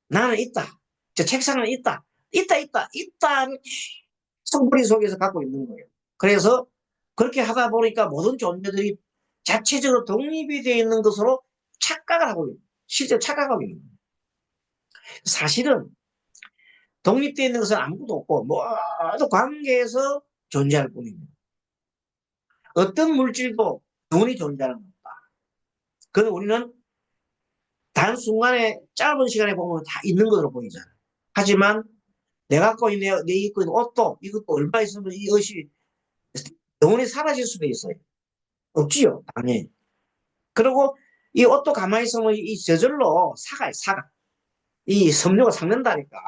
나는 있다. 저 책상은 있다. 있다를 계속 머릿속에서 갖고 있는 거예요. 그래서 그렇게 하다 보니까 모든 존재들이 자체적으로 독립이 되어 있는 것으로 착각을 하고 있는 거예요. 실제 착각하고 있는 거예요. 사실은 독립되어 있는 것은 아무것도 없고 모두 관계에서 존재할 뿐입니다. 어떤 물질도 영원히 존재하는 겁니다. 그건 우리는 단순간에 짧은 시간에 보면 다 있는 것으로 보이잖아요. 하지만 내가 갖고 있는 내 입고 있는 옷도 이것도 얼마 있으면 이 옷이 영원히 사라질 수도 있어요. 없지요, 당연히. 그리고 이 옷도 가만히 있으면 이 저절로 사가. 이 섬유가 삭는다니까.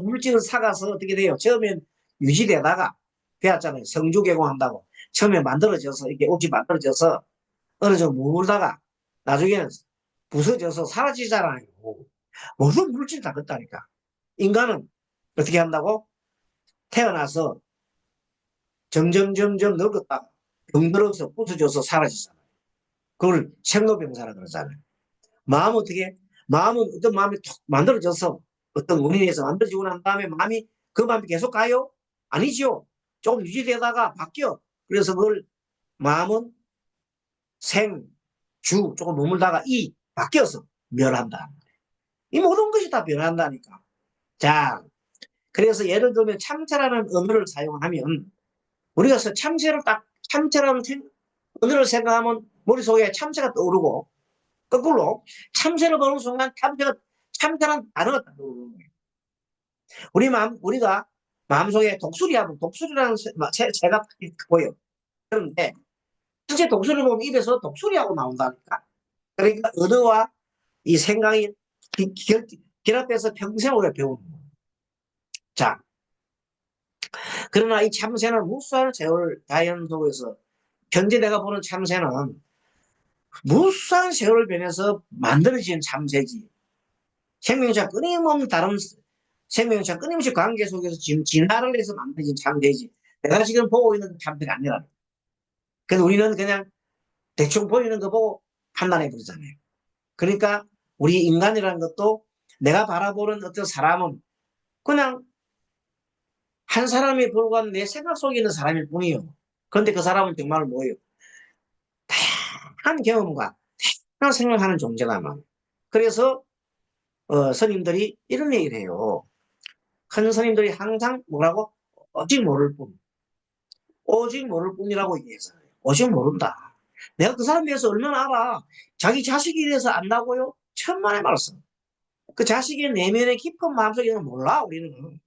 물질을 사가서 어떻게 돼요? 처음엔 유지되다가 배웠잖아요. 성주 개공한다고. 처음에 만들어져서, 이렇게 옷이 만들어져서 어느 정도 머물다가 나중에는 부서져서 사라지잖아요. 모든 물질 다 그렇다니까. 인간은 어떻게 한다고? 태어나서 점점 늙었다가 병들어서 부서져서 사라지잖아요. 그걸 생로병사라 그러잖아요. 마음은 어떻게? 마음은 어떤 마음이 툭 만들어져서 어떤 원인에서 만들어지고 난 다음에 그 마음이 계속 가요? 아니죠. 조금 유지되다가 바뀌어. 그래서 그걸 마음은 생, 주 조금 머물다가 이 바뀌어서 멸한다. 이 모든 것이 다 변한다니까. 자, 그래서 예를 들면 참체라는 언어를 사용하면 우리가 참체라는 언어를 생각하면 머릿속에 참체가 떠오르고 거꾸로 참새를 보는 순간 참새란 단어가 떠오르는 거예요. 우리가 마음속에 독수리 하면 독수리라는 새가 보여. 그런데 실제 독수리를 보면 입에서 독수리하고 나온다니까. 그러니까 언어와 이 생각이 결합해서 평생 우리가 배우는 거예요. 자, 그러나 이 참새는 무수한 세월 자연 속에서 현재 내가 보는 참새는 무수한 세월을 변해서 만들어진 참새지. 생명체가 끊임없는 다른 생명체가 끊임없이 관계 속에서 지금 진화를 해서 만들어진 참새지. 내가 지금 보고 있는 참새가 아니라. 그래서 우리는 그냥 대충 보이는 거 보고 판단해 버리잖아요. 그러니까 우리 인간이라는 것도 내가 바라보는 어떤 사람은 그냥 한 사람이 불과한 내 생각 속에 있는 사람일 뿐이에요. 그런데 그 사람은 정말 뭐예요? 다양한 경험과 다양한 생각하는 존재다 말. 그래서 스님들이 이런 얘기를 해요. 큰 스님들이 항상 뭐라고? 오직 모를 뿐. 오직 모를 뿐이라고 얘기했어요. 오직 모른다. 내가 그 사람에 대해서 얼마나 알아? 자기 자식에 대해서 안다고요? 천만에 말씀. 그 자식의 내면의 깊은 마음속에는 몰라, 우리는.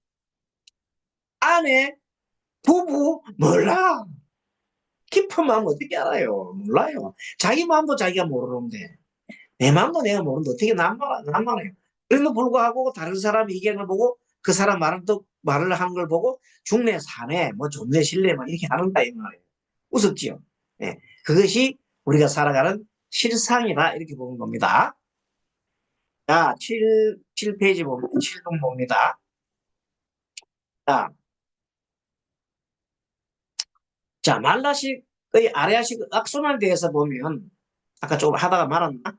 아내, 부부, 몰라. 깊은 마음 어떻게 알아요? 몰라요. 자기 마음도 자기가 모르는데, 내 마음도 내가 모르는데 어떻게 남말해요? 그럼에도 불구하고 다른 사람 의견을 보고 그 사람 말을 하는 걸 보고 죽네, 사네, 뭐 좋네, 싫네, 막 이렇게 하는다, 이 말이에요. 우습지요. 예. 그것이 우리가 살아가는 실상이다, 이렇게 보는 겁니다. 자, 7페이지 봅니다. 7동 봅니다. 자, 말라식의 아레아식 악순환에 대해서 보면, 아까 조금 하다가 말았나?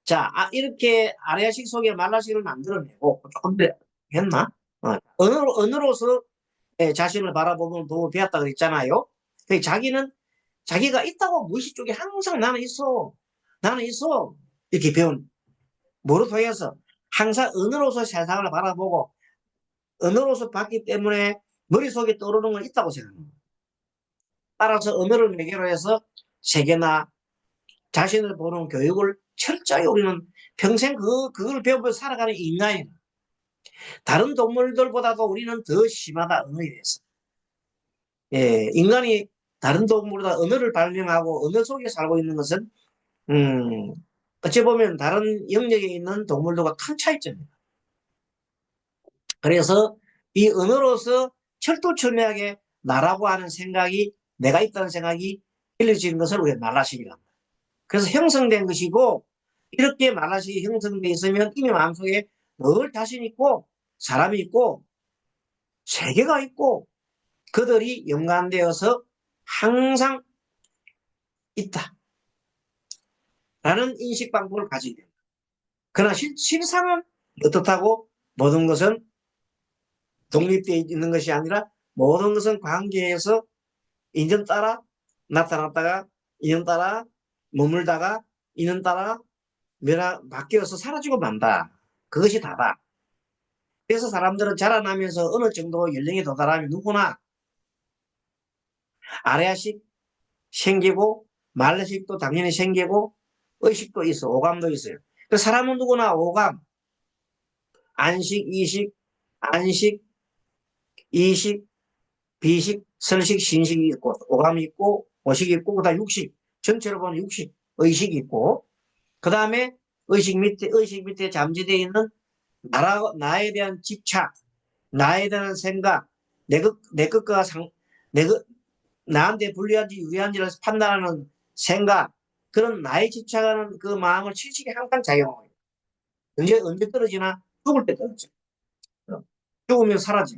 자, 이렇게 아레아식 속에 말라식을 만들어내고, 조금 더 했나? 언어로서 자신을 바라보면 도움을 배웠다 그랬잖아요. 자기가 있다고 무의식 쪽에 항상 나는 있어. 나는 있어. 이렇게 배운, 뭐로 통해서 항상 언어로서 세상을 바라보고, 언어로서 봤기 때문에 머릿속에 떠오르는 건 있다고 생각합니다. 따라서 언어를 매개로 해서 세계나 자신을 보는 교육을 철저히 우리는 평생 그걸 배우면서 살아가는 인간이다. 다른 동물들보다도 우리는 더 심하다, 언어에 대해서. 예, 인간이 다른 동물보다 언어를 발명하고 언어 속에 살고 있는 것은, 어찌 보면 다른 영역에 있는 동물들과 큰 차이점입니다. 그래서 이 언어로서 철두철미하게 나라고 하는 생각이, 내가 있다는 생각이 일려지는 것을 우리가 말라식이라 합니다. 그래서 형성된 것이고, 이렇게 말라식이 형성돼 있으면 이미 마음속에 늘 자신 있고, 사람이 있고, 세계가 있고, 그들이 연관되어서 항상 있다. 라는 인식 방법을 가지게 됩니다. 그러나 실상은 어떻다고? 모든 것은 독립되어 있는 것이 아니라 모든 것은 관계에서 인연 따라 나타났다가 인연 따라 머물다가 인연 따라 바뀌어서 사라지고 만다. 그것이 다다. 그래서 사람들은 자라나면서 어느 정도 연령에 도달하면 누구나 아래아식 생기고 말레식도 당연히 생기고 의식도 있어, 오감도 있어요. 그 사람은 누구나 오감, 안식, 이식, 안식, 이식, 비식, 설식, 신식이 있고 오감이 있고 오식이 있고 그다음 육식, 전체로 보면 육식, 의식이 있고 그 다음에 의식 밑에 잠재되어 있는 나에 대한 집착, 나에 대한 생각, 내 것과 내 것, 나한테 불리한지 유리한지를 판단하는 생각, 그런 나에 집착하는 그 마음을 질식이 항상 작용하고 있어요. 언제 떨어지나? 죽을 때 떨어져. 죽으면 사라져.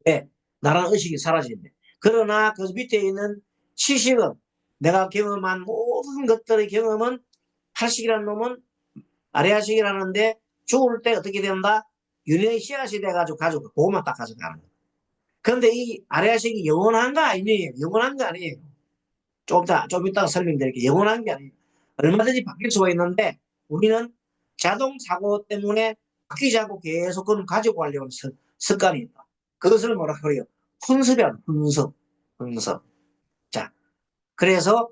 네, 나라는 의식이 사라지는데. 그러나 그 밑에 있는 치식은 내가 경험한 모든 것들의 경험은 팔식이라는 놈은 아래아식이라는데 죽을 때 어떻게 된다? 윤회의 씨앗이 돼가지고 가지고 그것만 딱 가져가는 거야. 그런데 이 아래아식이 영원한가 아니에요? 영원한 거 아니에요. 좀 이따가 설명드릴게요. 영원한 게 아니에요. 얼마든지 바뀔 수가 있는데 우리는 자동 사고 때문에 바뀌지 않고 계속 그걸 가지고 가려는 습관이 있다. 그것을 뭐라 그래요? 훈습이야, 훈습. 훈습. 자, 그래서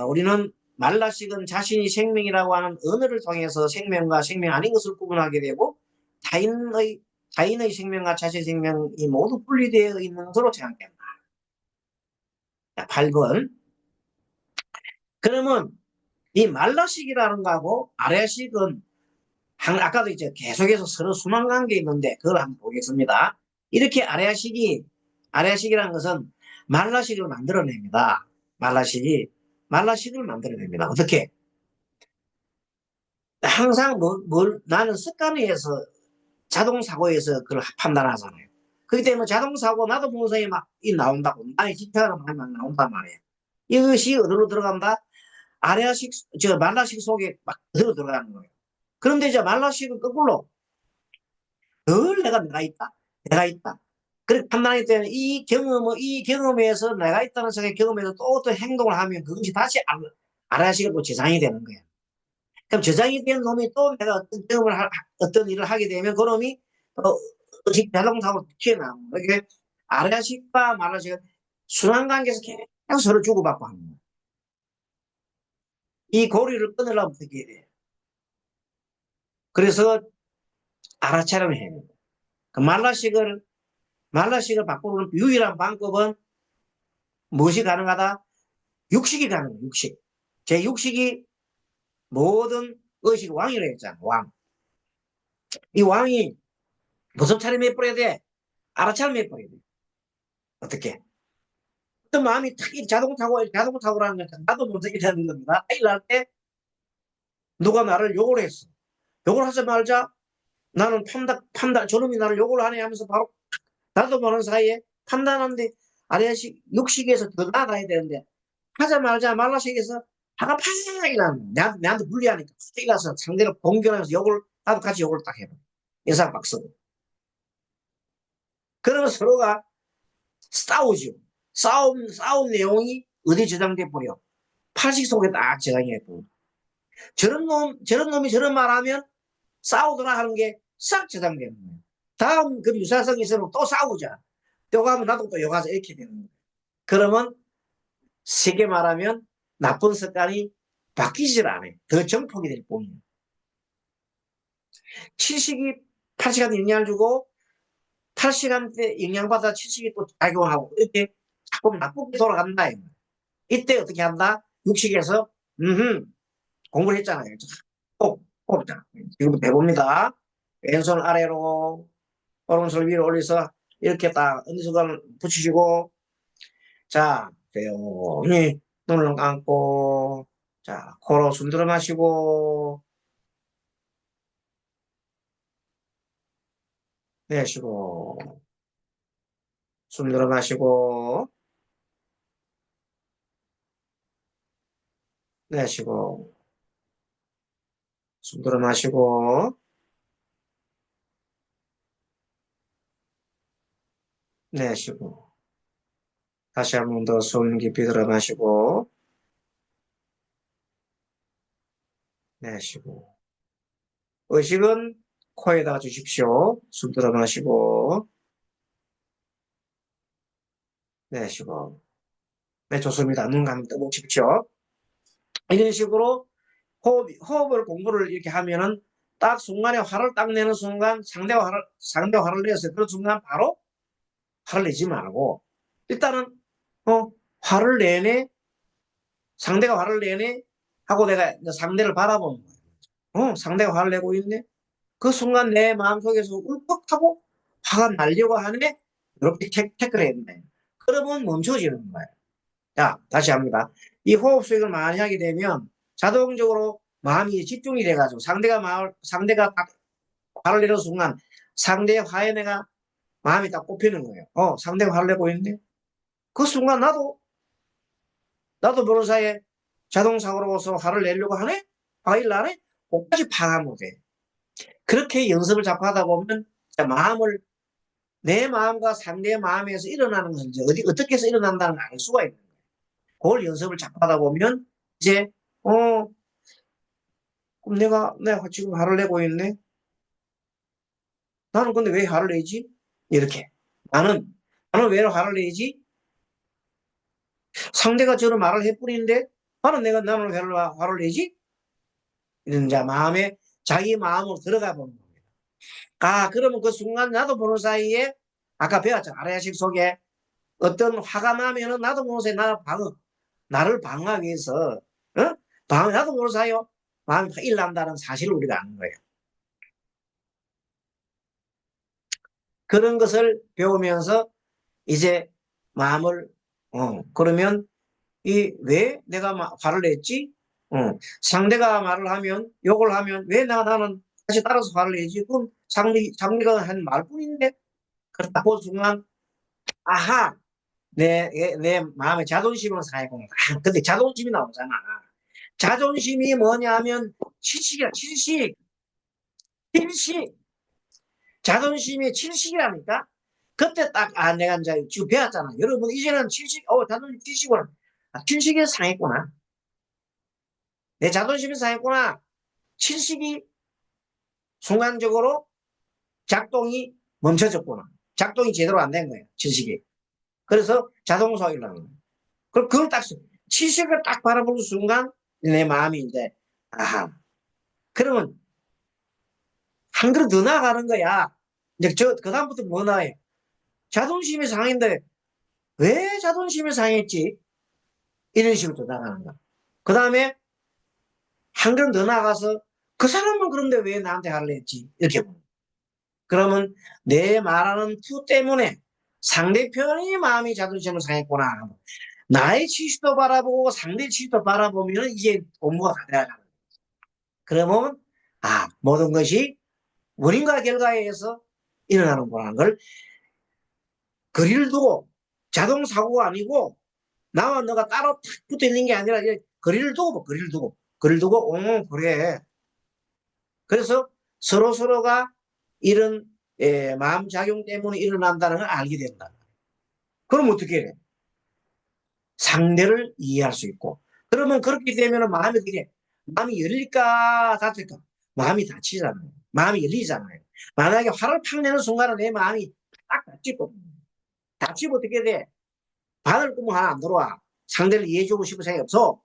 우리는 말라식은 자신이 생명이라고 하는 언어를 통해서 생명과 생명 아닌 것을 구분하게 되고 타인의 생명과 자신의 생명이 모두 분리되어 있는 것으로 생각된다. 자, 8번. 그러면 이 말라식이라는 거하고 아래식은 아까도 이제 계속해서 서로 순환 관계 있는데 그걸 한번 보겠습니다. 이렇게 아래식이라는 것은 말라식을 만들어냅니다. 말라식을 만들어냅니다. 어떻게? 항상 나는 습관에 의해서 자동사고에서 그걸 판단하잖아요. 그렇기 때문에 자동사고 나도 모르는 막 나온다고. 나의 집착하는 말이 막 나온단 말이에요. 이것이 어디로 들어간다? 말라식 속에 막 그대로 들어가는 거예요. 그런데 이제 말라식은 거꾸로 늘 내가 있다. 내가 있다. 그렇게 판단하기 때문에 이 경험에서 내가 있다는 생각의 경험에서 또 어떤 행동을 하면 그것이 다시 아래식으로 또 저장이 되는 거예요. 그럼 저장이 된 놈이 또 내가 어떤 일을 하게 되면 그 놈이 의식 자동사고로 튀어나오는 거예요. 이게 아래식과 말라식은 순환관계에서 계속 서로 주고받고 하는 거예요. 이 고리를 끊으려면 어떻게 해야 돼요? 그래서 알아차림을 해야 돼요. 그 말라식을 바꾸는 유일한 방법은 무엇이 가능하다? 육식이 가능해요. 육식. 제 육식이 모든 의식 왕이라고 했잖아. 왕. 이 왕이 무슨 차림 해버려야 돼? 알아차림 해버려야 돼. 어떻게? 어떤 마음이 탁 자동사고라는 건 나도 모르게 되는 겁니다. 일할 때 누가 나를 욕을 했어. 욕을 하지 말자. 나는 저놈이 나를 욕을 하네 하면서 바로 나도 모르는 사이에 판단하는데 아래식 육식에서 더 나아가야 되는데 하자마자 말라식에서 화가 팍 일어나는 내한테 불리하니까 갑자기 가서 상대를 공격하면서 나도 같이 욕을 딱 해봐. 인상박수. 그러면 서로가 싸우죠. 싸운 내용이 어디 저장돼 버려? 팔식 속에 딱 저장이 해버려. 저런 놈이 저런 말 하면 싸우더라 하는 게 싹 저장되는 거예요. 다음 그 유사성이 있으면 또 싸우자. 욕하면 나도 또 욕하자 이렇게 되는 거예요. 그러면 쉽게 말하면 나쁜 습관이 바뀌질 않아요. 더 정폭이 될 뿐이에요. 7식이 8시간 영향을 주고 8시간 때 영향받아 7식이 또 작용하고 이렇게 자꾸 나쁘게 돌아간다. 이때 어떻게 한다? 6식에서 공부를 했잖아요. 꼭 지금부터 해봅니다. 왼손 아래로 오른손 위로 올려서 이렇게 딱 어느 순간 붙이시고 자 조용히 눈을 감고 자 코로 숨 들어 마시고 내쉬고 숨 들어 마시고 내쉬고 숨 들어 마시고 내쉬고 다시 한 번 더 숨 깊이 들어 마시고 내쉬고 의식은 코에다 주십시오. 숨 들어 마시고 내쉬고 네 좋습니다. 눈 감고 떠보십시오. 이런 식으로 호흡을 공부를 이렇게 하면은 딱 순간에 화를 딱 내는 순간 상대가 화를 내었어요. 그 순간 바로 화를 내지 말고 일단은 화를 내네 상대가 화를 내네 하고 내가 상대를 바라보는 거예요. 상대가 화를 내고 있네. 그 순간 내 마음속에서 울컥하고 화가 나려고 하네? 이렇게 태클 해야 된다. 그러면 멈춰지는 거예요. 자, 다시 합니다. 이 호흡 수행을 많이 하게 되면 자동적으로 마음이 집중이 돼가지고 상대가 딱 화를 내는 순간 상대의 화에 내가 마음이 딱 꼽히는 거예요. 상대가 화를 내고 있는데 그 순간 나도 모르는 사이에 자동사고로서 화를 내려고 하네? 화를 나네? 그까지 파악하면 돼. 그렇게 연습을 자꾸 하다 보면 내 마음과 상대의 마음에서 일어나는 건지 어떻게 해서 일어난다는 걸 알 수가 있는 거예요. 그걸 연습을 자꾸 하다 보면 이제 그럼 내가 지금 화를 내고 있네. 나는 근데 왜 화를 내지? 이렇게 나는 왜 화를 내지? 상대가 저런 말을 해뿌리는데 나는 왜 화를 내지? 이런 이제 자기 마음으로 들어가 보는 겁니다. 그러면 그 순간 나도 모르는 사이에 아까 배웠잖아. 아라야식 속에 어떤 화가 나면은 나도 모르는 사이에 나를 방어하기 위해서 나도 모르는 사이에 마음이 일난다는 사실을 우리가 아는 거예요. 그런 것을 배우면서 이제 마음을 그러면 왜 내가 화를 냈지? 상대가 말을 하면 욕을 하면 왜 나는 다시 따라서 화를 내지? 그럼 상대가 한 말뿐인데 그렇다 그 순간 아하 내 마음의 자존심을 상했구나. 근데 자존심이 나오잖아. 자존심이 뭐냐면 칠식이야. 칠식. 자존심이 칠식이라니까. 그때 딱 내가 이제 지금 배웠잖아. 여러분 이제는 자존심 칠식구나. 칠식이 상했구나. 내 자존심이 상했구나. 칠식이 순간적으로 작동이 멈춰졌구나. 작동이 제대로 안 된 거예요. 칠식이. 그래서 자동사가 일어나는 거예요. 그럼 그걸 칠식을 딱 바라보는 순간 내 마음이 이제 아하. 그러면 한 그릇 더 나아가는 거야. 이제 그다음부터 뭐 나아요? 자존심이 상했는데 왜 자존심이 상했지? 이런 식으로 더 나아가는 거야. 그 다음에 한 걸음 더 나가서 그 사람은 그런데 왜 나한테 화를 냈지? 이렇게 보는 거야. 그러면 내 말하는 투 때문에 상대편의 마음이 자존심을 상했구나. 나의 치수도 바라보고 상대 치수도 바라보면 이게 공부가 가능하는 거야. 그러면 모든 것이 원인과 결과에 의해서 일어나는구나. 걸 거리를 두고 자동사고가 아니고 나와 너가 따로 탁 붙어 있는 게 아니라 거리를 두고 그래. 그래서 서로가 이런 마음작용 때문에 일어난다는 걸 알게 된다. 그럼 어떻게 해? 상대를 이해할 수 있고. 그러면 그렇게 되면 마음이 열릴까 닫힐까? 마음이 닫히잖아요. 마음이 열리잖아요. 만약에 화를 팍 내는 순간에 내 마음이 딱 닫히고 어떻게 돼? 바늘 구멍 하나 안 들어와. 상대를 이해해주고 싶은 생각이 없어.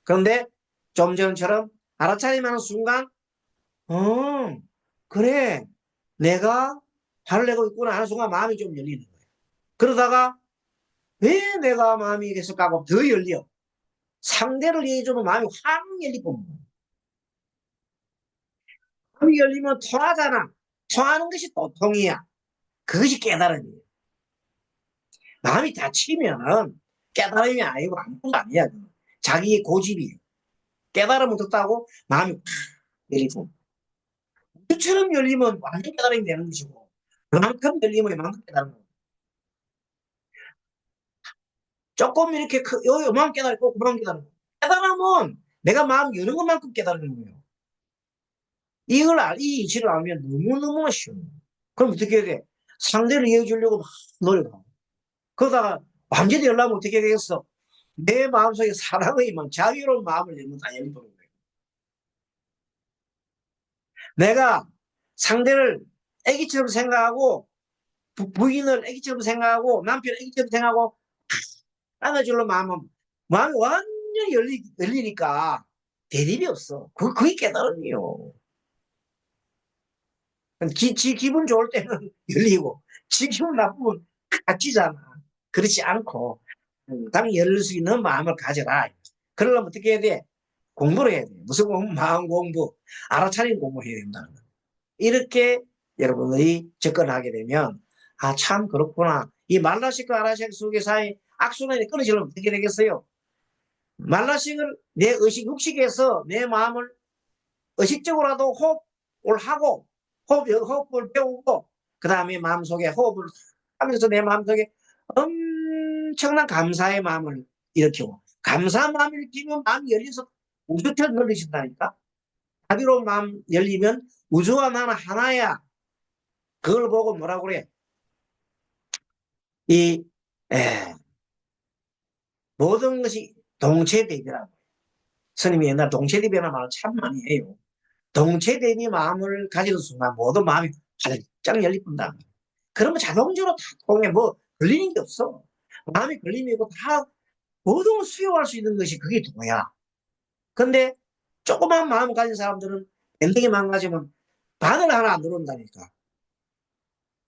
그런데 좀 전처럼 알아차림하는 순간 그래. 내가 화를 내고 있구나 하는 순간 마음이 좀 열리는 거예요. 그러다가 왜 내가 마음이 이랬을까 하고 더 열려. 상대를 이해해주면 마음이 확 열리고. 마음이 열리면 통하잖아. 통하는 것이 또 통이야. 그것이 깨달음이에요. 마음이 닫히면 깨달음이 아니고 아무것도 아니야. 자기의 고집이에요. 깨달음을 듣다고 마음이 확 열리고. 물처럼 열리면 완전 깨달음이 되는 것이고 그만큼 열리면 이만큼 깨달은 거예요. 조금 이렇게 요만 깨달고 그만 깨달은 거예요. 깨달으면 내가 마음 여는 것만큼 깨달는 거예요. 이 이치를 알면 너무너무 쉬워요. 그럼 어떻게 해야 돼? 상대를 이해해 주려고 막 노력하고. 그러다가 완전히 열려면 어떻게 되겠어? 내 마음속에 사랑의 자유로운 마음을 열면 다 열리는 거예요. 내가 상대를 애기처럼 생각하고 부인을 애기처럼 생각하고 남편을 애기처럼 생각하고 안아주려 마음이 완전히 열리니까 대립이 없어. 그게 깨달음이요. 지 기분 좋을 때는 열리고 지 기분 나쁘면 갇히잖아. 그렇지 않고 당연히 열릴 수 있는 마음을 가져라. 그러려면 어떻게 해야 돼? 공부를 해야 돼. 무슨 공부? 마음 공부. 알아차린 공부를 해야 된다는 거야. 이렇게 여러분들이 접근하게 되면, 아, 참, 그렇구나. 이 말라식과 아라식 속의 사이 악순환이 끊어지려면 어떻게 되겠어요? 말라식을 내 의식, 육식에서 내 마음을 의식적으로라도 호흡을 하고, 호흡을 배우고, 그 다음에 마음속에 호흡을 하면서 내 마음속에 엄청난 감사의 마음을 일으키고, 감사한 마음을 일으키면 마음이 열려서 우주처럼 열리신다니까? 자비로운 마음 열리면 우주와 나는 하나야. 그걸 보고 뭐라고 그래? 이, 에, 모든 것이 동체대비라고. 스님이 옛날 동체대비라는 말을 참 많이 해요. 동체대비 마음을 가지는 순간 모든 마음이 활짝 열리뿐다. 그러면 자동적으로 다 통해. 뭐 걸리는 게 없어. 마음이 걸림이고 다 모든 걸 수용할 수 있는 것이 그게 도야. 근데 조그만 마음을 가진 사람들은 엔딩이 망가지면 바늘 하나 안 들어온다니까.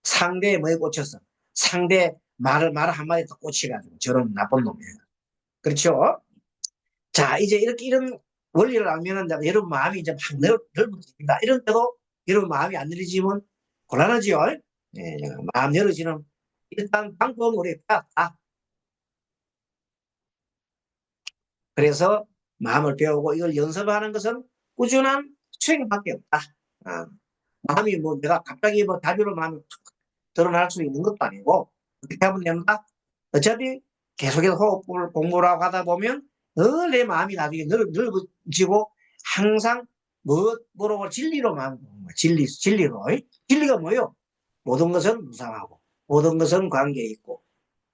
상대의 뭐에 꽂혀서 상대 말을 한마디 더 꽂혀가지고 저런 나쁜 놈이에요. 그렇죠? 자, 이제 이렇게 이런 원리를 알면은 여러분 마음이 이제 막 넓어집니다. 이런 때도 여러분 마음이 안 열리지면 곤란하지요. 예, 마음 열어지는 일단 방법은 우리가 다. 그래서 마음을 배우고 이걸 연습하는 것은 꾸준한 수행밖에 없다. 아, 마음이 뭐 내가 갑자기 뭐 다비로 마음이 드러날 수 있는 것도 아니고 어떻게 하면 된다? 어차피 계속해서 호흡을 공부를 하고 하다 보면 늘 내 마음이 나중에 넓어지고 항상 뭐로 진리로 마음 진리로. 진리가 뭐요? 모든 것은 무상하고 모든 것은 관계 있고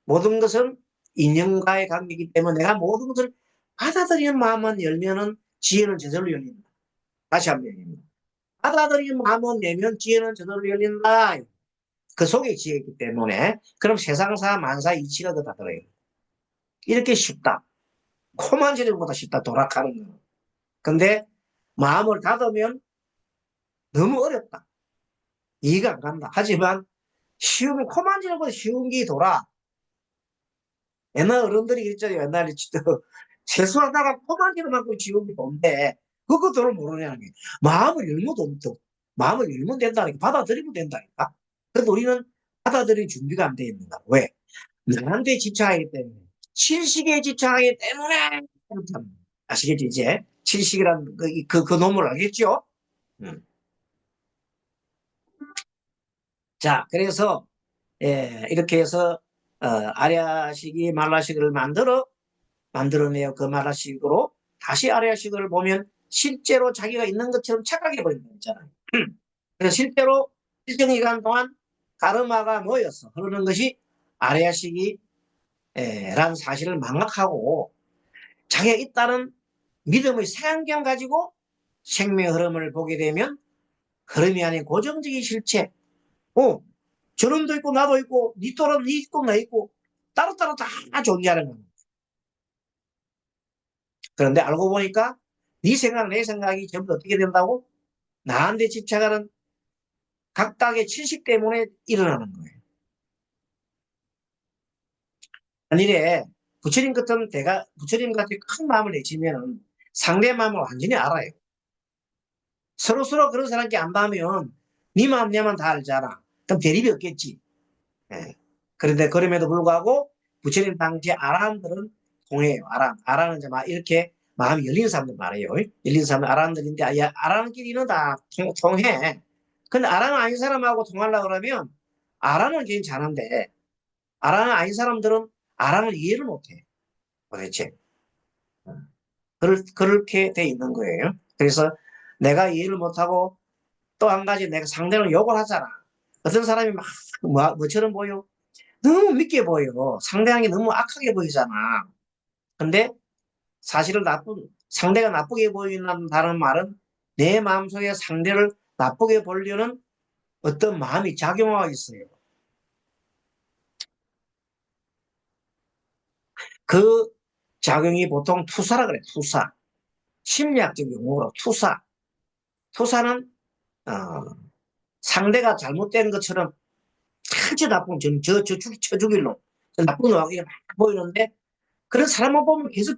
모든 것은 인연과의 관계이기 때문에 내가 모든 것을 받아들이는 마음만 열면은 지혜는 저절로 열린다. 다시 한번 열립니다. 받아들이는 마음만 열면 지혜는 저절로 열린다. 그 속에 지혜이기 때문에 그럼 세상사 만사 이치가 다 들어요. 이렇게 쉽다. 코만 지는 것보다 쉽다. 도락하는 거. 근데 마음을 닫으면 너무 어렵다. 이해가 안 간다. 하지만 쉬우면 코만 지는 것보다 쉬운 게 돌아. 옛날 어른들이 있잖아요. 옛날에 세수하다가 코만 지는 만큼 쉬운 게 뭔데 그것들을 모르냐는 게 마음을 열면 돈 마음을 열면 된다니까. 받아들이면 된다니까. 그런데 우리는 받아들일 준비가 안 돼 있는 거야. 왜? 나한테 집착하기 때문에. 칠식에 집착하기 때문에. 아시겠지, 이제? 칠식이라는 그 놈을 알겠죠? 음. 자, 그래서, 이렇게 해서, 아리아식이 말라식을 만들어내요. 그 말라식으로. 다시 아리아식을 보면 실제로 자기가 있는 것처럼 착각해 버린다 했잖아요. 그래서 실제로 일정 기간 동안 가르마가 모여서 흐르는 것이 아리아식이 라는 사실을 망각하고 자기가 있다는 믿음의 색안경 가지고 생명의 흐름을 보게 되면 흐름이 아닌 고정적인 실체. 저놈도 있고 나도 있고 니 또는 니 있고 나 있고 따로따로 다 존재하는 겁니다. 그런데 알고 보니까 네 생각 내 생각이 전부 어떻게 된다고? 나한테 집착하는 각각의 질식 때문에 일어나는 거예요. 만일에 부처님 같은 큰 마음을 내치면 상대 마음을 완전히 알아요. 서로서로 그런 사람께 안 봐면 네 마음 내 마음 다 알잖아. 그럼 대립이 없겠지. 예. 그런데 그럼에도 불구하고 부처님 당시 아라한들은 통해요. 아라는 이제 막 이렇게 마음이 열린 사람들 말이에요. 열린 사람들 아라한들인데 아라한끼리는 다 통해. 근데 아라는 아닌 사람하고 통하려고 그러면 아라는 괜찮은데 아라는 아닌 사람들은 아라는 이해를 못해. 도대체. 그렇게 돼 있는 거예요. 그래서 내가 이해를 못하고 또 한 가지 내가 상대를 욕을 하잖아. 어떤 사람이 막 뭐처럼 보여? 너무 믿게 보여. 상대방이 너무 악하게 보이잖아. 근데 사실은 상대가 나쁘게 보인다는 말은 내 마음속에 상대를 나쁘게 보려는 어떤 마음이 작용하고 있어요. 그 작용이 보통 투사라 그래, 투사. 심리학적 용어로 투사. 투사는, 어, 상대가 잘못된 것처럼 아주 나쁜, 쳐 죽일 놈. 나쁜 놈이 막 보이는데, 그런 사람만 보면 계속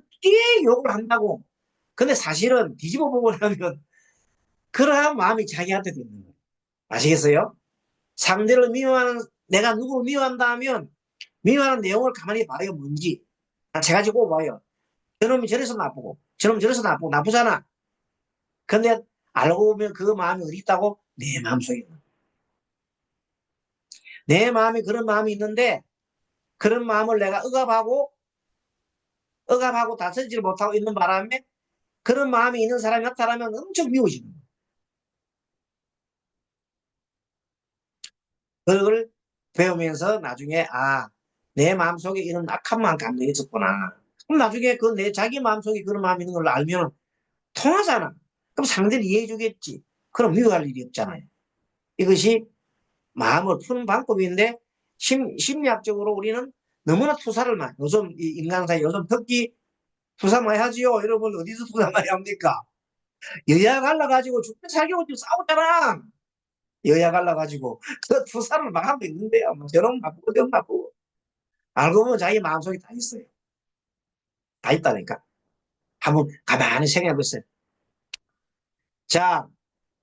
욕을 한다고. 근데 사실은 뒤집어 보고 나면 그러한 마음이 자기한테 있는 거예요. 아시겠어요? 상대를 미워하는, 내가 누구를 미워한다 하면 미워하는 내용을 가만히 봐요. 뭔지. 세 가지 꼽아요. 저놈이 저래서 나쁘고, 저놈이 저래서 나쁘고, 나쁘잖아. 근데 알고 보면 그 마음이 어디 있다고? 내 마음속에 있는. 내 마음이 그런 마음이 있는데, 그런 마음을 내가 억압하고 다스리지 못하고 있는 바람에 그런 마음이 있는 사람이 나타나면 엄청 미워지는 거예요. 그걸 배우면서 나중에, 아, 내 마음속에 이런 악한 감정이 있었구나. 그럼 나중에 그 내 자기 마음속에 그런 마음이 있는 걸 알면 통하잖아. 그럼 상대를 이해해 주겠지. 그럼 미워할 일이 없잖아요. 이것이 마음을 푸는 방법인데 심리학적으로 우리는 너무나 투사를 많이, 요즘 이 인간 사이 요즘 특히 투사 많이 하지요. 여러분 어디서 투사 많이 합니까? 여야 갈라가지고 죽게 살기고 지금 싸우잖아. 여야 갈라가지고 그 투사를 막 하고 있는데요. 뭐 저런 나쁘고 저런 나쁘고 알고 보면 자기 마음속에 다 있어요. 다 있다니까. 한번 가만히 생각해 보세요. 자,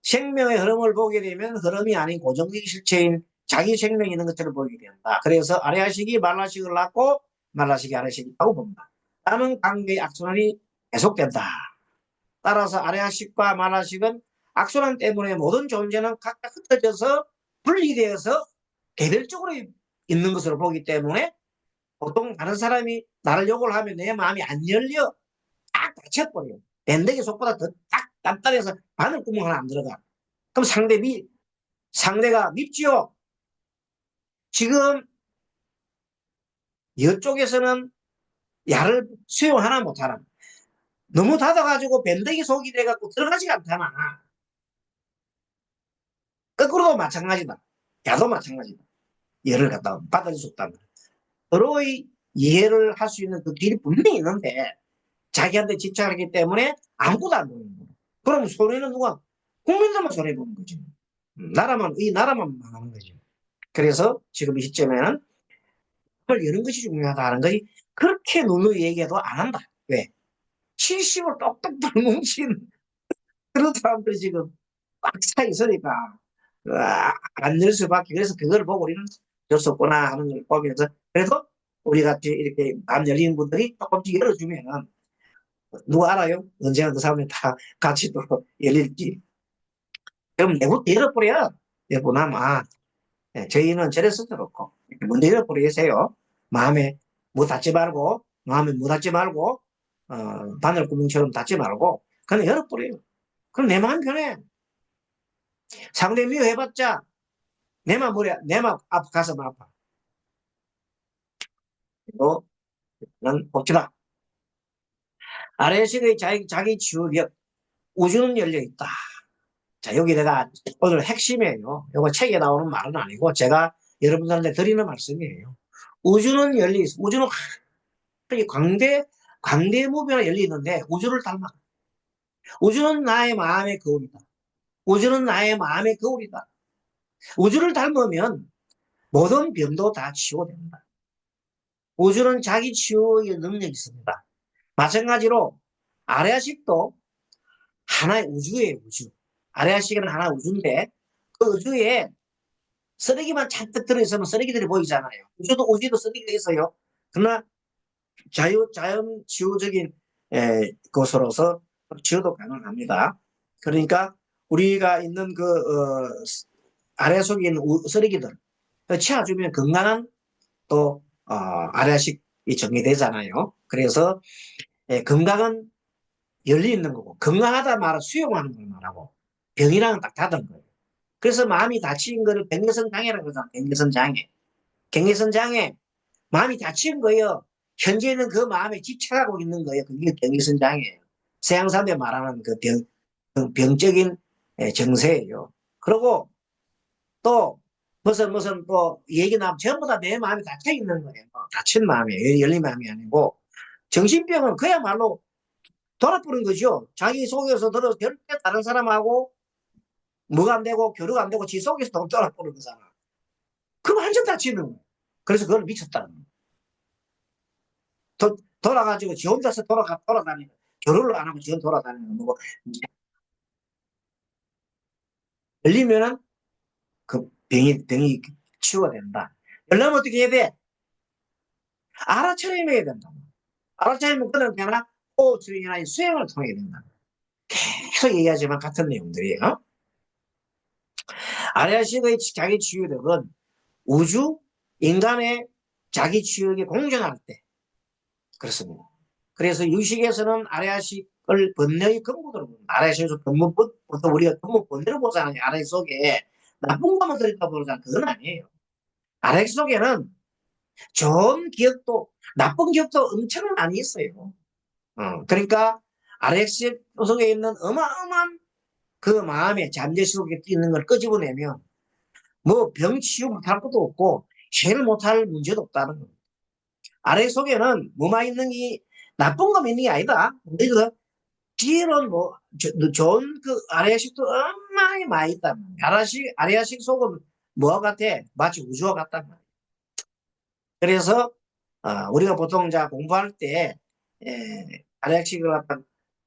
생명의 흐름을 보게 되면 흐름이 아닌 고정적 실체인 자기 생명이 있는 것처럼 보이게 된다. 그래서 아래아식이 말라식을 낳고 말라식이 아래아식이 있다고 봅니다. 라는 관계의 악순환이 계속된다. 따라서 아래아식과 말라식은 악순환 때문에 모든 존재는 각각 흩어져서 분리되어서 개별적으로 있는 것으로 보기 때문에 보통 다른 사람이 나를 욕을 하면 내 마음이 안 열려. 딱 닫혀버려요. 밴드기 속보다 더 딱 단단해서 바늘구멍 하나 안 들어가. 그럼 상대가 밉지요. 지금 이쪽에서는 야를 수용하나 못하나. 너무 닫아가지고 밴드기 속이 돼갖고 들어가지가 않잖아. 거꾸로도 마찬가지다. 야도 마찬가지다. 예를 갖다 받아줄 수 없다는 거야. 서로의 이해를 할 수 있는 그 길이 분명히 있는데 자기한테 집착하기 때문에 아무것도 안 보는 거야. 그럼 손해는 누가? 국민들만 손해보는 거지. 이 나라만 망하는 거지. 그래서 지금 이 시점에는 이런 것이 중요하다는 것이 그렇게 누누이 얘기해도 안 한다. 왜? 70을 똑똑똑 뭉친 그런 사람들이 지금 꽉 차 있으니까 안될 수밖에. 그래서 그걸 보고 우리는 될 수 없구나 하는 걸 보면서 그래도 우리 같이 이렇게 마음 열린 분들이 조금씩 열어주면 누가 알아요? 언제나 그 사람이 다 같이 또 열릴지. 그럼 내부터 열어버려. 내부나마 저희는 저래서 그렇고 먼저 열어버리세요. 마음에 뭐 닫지 말고 마음에 뭐 닫지 말고 바늘구멍처럼 닫지 말고 그냥 열어버려요. 그럼 내 마음 편해. 상대 미워해봤자 내맘 가슴 아파. 이거는 봅시다. 아래식의 자기 치유력 우주는 열려있다. 자, 여기 내가 오늘 핵심이에요. 이거 책에 나오는 말은 아니고 제가 여러분들한테 드리는 말씀이에요. 우주는 열려있어. 우주는 광대무비가 열리는데 우주를 닮아. 우주는 나의 마음의 거울이다. 우주는 나의 마음의 거울이다. 우주를 닮으면 모든 병도 다 치유된다. 우주는 자기 치유의 능력이 있습니다. 마찬가지로 아래아식도 하나의 우주예요, 우주. 아래아식은 하나의 우주인데 그 우주에 쓰레기만 잔뜩 들어있으면 쓰레기들이 보이잖아요. 우주도 쓰레기가 있어요. 그러나 자연 치유적인 것으로서 치유도 가능합니다. 그러니까 우리가 있는 그 아래 속에 있는 쓰레기들 치워주면 건강한 또 아래식이 정리되잖아요. 그래서 건강은 열려 있는 거고 건강하다 말은 수용하는 걸 말하고 병이랑은 딱 다른 거예요. 그래서 마음이 다친 거를 경계선 장애라고 그러잖아. 경계선 장애. 경계선 장애. 마음이 다친 거예요. 현재는 그 마음에 집착하고 있는 거예요. 그게 경계선 장애예요. 서양사람들 말하는 그 병적인 정세예요. 그리고 또 무슨 또 얘기 나면 전부 다 내 마음이 닫혀 있는 거예요. 닫힌 마음이에요. 열린 마음이 아니고 정신병은 그야말로 돌아버린 거죠. 자기 속에서 들어서 절대 다른 사람하고 뭐가 안 되고 교류가 안 되고 지 속에서 돌아버린 거잖아. 그럼 완전 닫히는 거예요. 그래서 그걸 미쳤다는 거예요. 돌아가지고 지 혼자서 돌아다니는 결혼을 안 하고 지 혼자 돌아다니는 거고 열리면은 그 병이 치유가 된다. 열나면 어떻게 해야 돼? 알아차림해야 된다. 알아차리면 그는 그냥 호흡수행이나 수행을 통해야 된다. 계속 얘기하지만 같은 내용들이에요. 아래아식의 자기 치유력은 우주, 인간의 자기 치유력이 공존할 때 그렇습니다. 그래서 유식에서는 아래아식을 번뇌의 근본으로 봅니다. 아래아식에서 근본부터 우리가 근본 번뇌로 보잖아요. 아래아식 속에 나쁜 것만 들어있다 보잖아요. 그건 아니에요. 아래아식 속에는 좋은 기억도 나쁜 기억도 엄청 많이 있어요. 그러니까 아래아식 속에 있는 어마어마한 그 마음에 잠재식 속에 있는 걸 끄집어내면 뭐 병 치유 못할 것도 없고 해를 못할 문제도 없다는 거예요. 아래 속에는 뭐만 있는 게 나쁜 것만 있는 게 아니다. 그래서 지혜로운 뭐 좋은 그 아래아식도 얼마나 많이 있다. 아래아식 속은 뭐와 같아? 마치 우주와 같단 말이야. 그래서 우리가 보통 자 공부할 때 아래아식을 갖다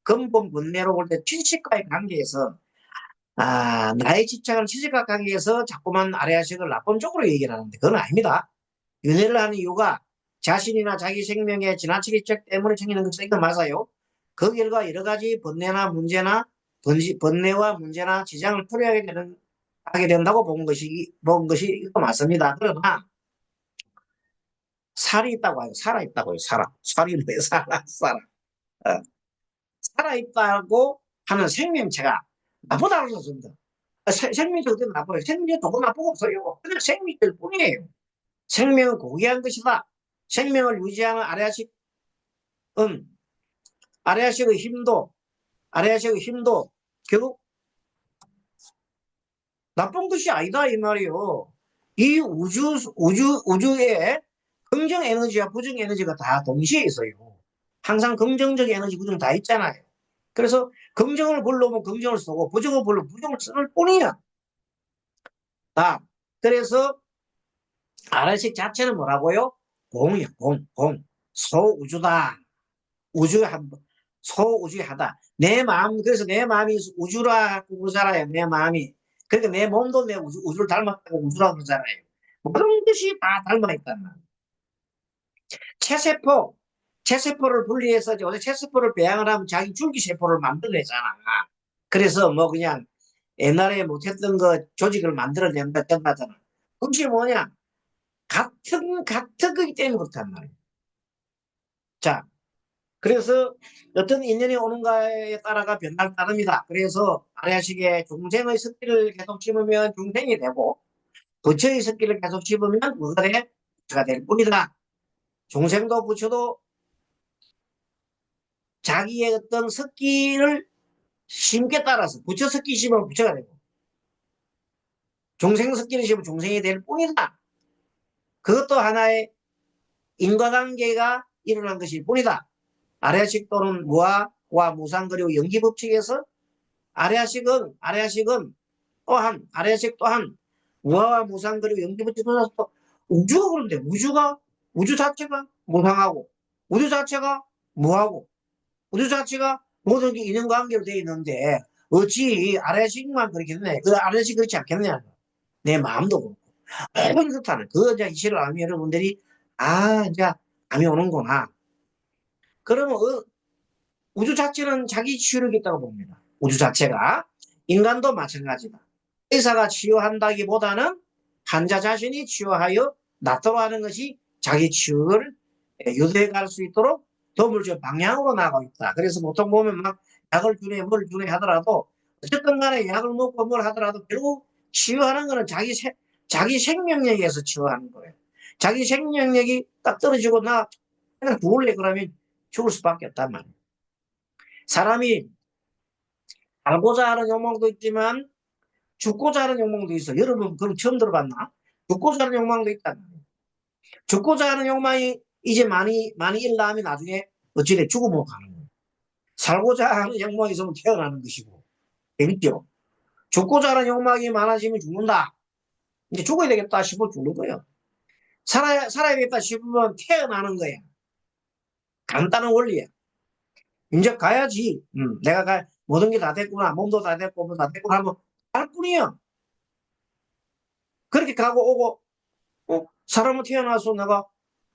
근본 분내로 볼 때 취식과의 관계에서 나의 집착은 취직과 관계에서 자꾸만 아래아식을 나쁜 쪽으로 얘기를 하는데 그건 아닙니다. 윤회를 하는 이유가 자신이나 자기 생명의 지나치게 집착 때문에 생기는 것은 이거 맞아요. 그 결과 여러 가지 번뇌와 문제나 지장을 하게 된다고 본 것이 이거 맞습니다. 그러나 살이 있다고 해요. 살아있다고요. 살이 왜 살아? 어, 살아있다고 하는 생명체가 나쁘다고 했습니다. 생명체 어떻게 나빠요? 생명체 누구 나쁘고 없어요. 그냥 생명체일 뿐이에요. 생명은 고귀한 것이다. 생명을 유지하는 아래아식의 힘도 결국 나쁜 것이 아니다 이 말이요. 이 우주에 긍정 에너지와 부정 에너지가 다 동시에 있어요. 항상 긍정적 에너지 부정 다 있잖아요. 그래서 긍정을 불러오면 긍정을 쓰고 부정을 불러오면 부정을 쓰는 뿐이야. 그래서 아래식 자체는 뭐라고요? 공이야, 공. 소우주다. 우주의 한, 소우주의 하다. 그래서 내 마음이 우주라 그러잖아요. 내 마음이. 그러니까 내 몸도 내 우주를 닮았다고 우주라고 그러잖아요. 모든 것이 다 닮아있단 말이에요. 체세포를 분리해서, 어제 체세포를 배양을 하면 자기 줄기세포를 만들어내잖아. 그래서 뭐 그냥 옛날에 못했던 거 조직을 된다잖아. 그것이 뭐냐? 같은 거기 때문에 그렇단 말이에요. 자, 그래서 어떤 인연이 오는가에 따라가 변할 따릅니다. 그래서 아래아식에 중생의 습기를 계속 심으면 중생이 되고 부처의 습기를 계속 심으면 뭐가 돼? 부처가 될 뿐이다. 중생도 부처도 자기의 어떤 습기를 심게 따라서 부처 습기 심으면 부처가 되고 중생 습기를 심으면 중생이 될 뿐이다. 그것도 하나의 인과관계가 일어난 것일 뿐이다. 아래아식 또는 무아와 무상 그리고 연기법칙에서 아래아식 또한 무아와 무상 그리고 연기법칙 또 우주가 그런데 우주 자체가 무상하고 우주 자체가 무하고 우주 자체가 모든 게 인연관계로 되어 있는데 어찌 아래아식만 그렇게 되네. 그 아래아식 그렇지 않겠냐. 내 마음도 그렇고 모든 그렇다는 그 이제 이치를 알면 여러분들이 이제 감이 오는구나. 그러면 우주 자체는 자기 치유력이 있다고 봅니다. 우주 자체가. 인간도 마찬가지다. 의사가 치유한다기보다는 환자 자신이 치유하여 낫도록 하는 것이 자기 치유를 유도해 갈 수 있도록 도움을 줘 방향으로 나가고 있다. 그래서 보통 보면 막 약을 주네 뭘 주네 하더라도 어쨌든 간에 약을 먹고 뭘 하더라도 결국 치유하는 거는 자기 생명력에서 치유하는 거예요. 자기 생명력이 딱 떨어지고 나 그냥 죽을래 그러면 죽을 수밖에 없단 말이에요. 사람이 알고자 하는 욕망도 있지만 죽고자 하는 욕망도 있어. 여러분 그럼 처음 들어봤나? 죽고자 하는 욕망도 있다. 죽고자 하는 욕망이 이제 많이 일어나면 나중에 어찌돼 죽음으로 가는 거예요. 살고자 하는 욕망이 있으면 태어나는 것이고. 재밌죠? 죽고자 하는 욕망이 많아지면 죽는다. 이제 죽어야 되겠다 싶으면 죽는 거예요. 살아야 되겠다 싶으면 태어나는 거야. 간단한 원리야. 이제 가야지. 모든 게 다 됐구나. 몸도 다 됐고, 뭐 다 됐구나 하면 갈 뿐이야. 그렇게 가고 오고, 사람은 태어나서 내가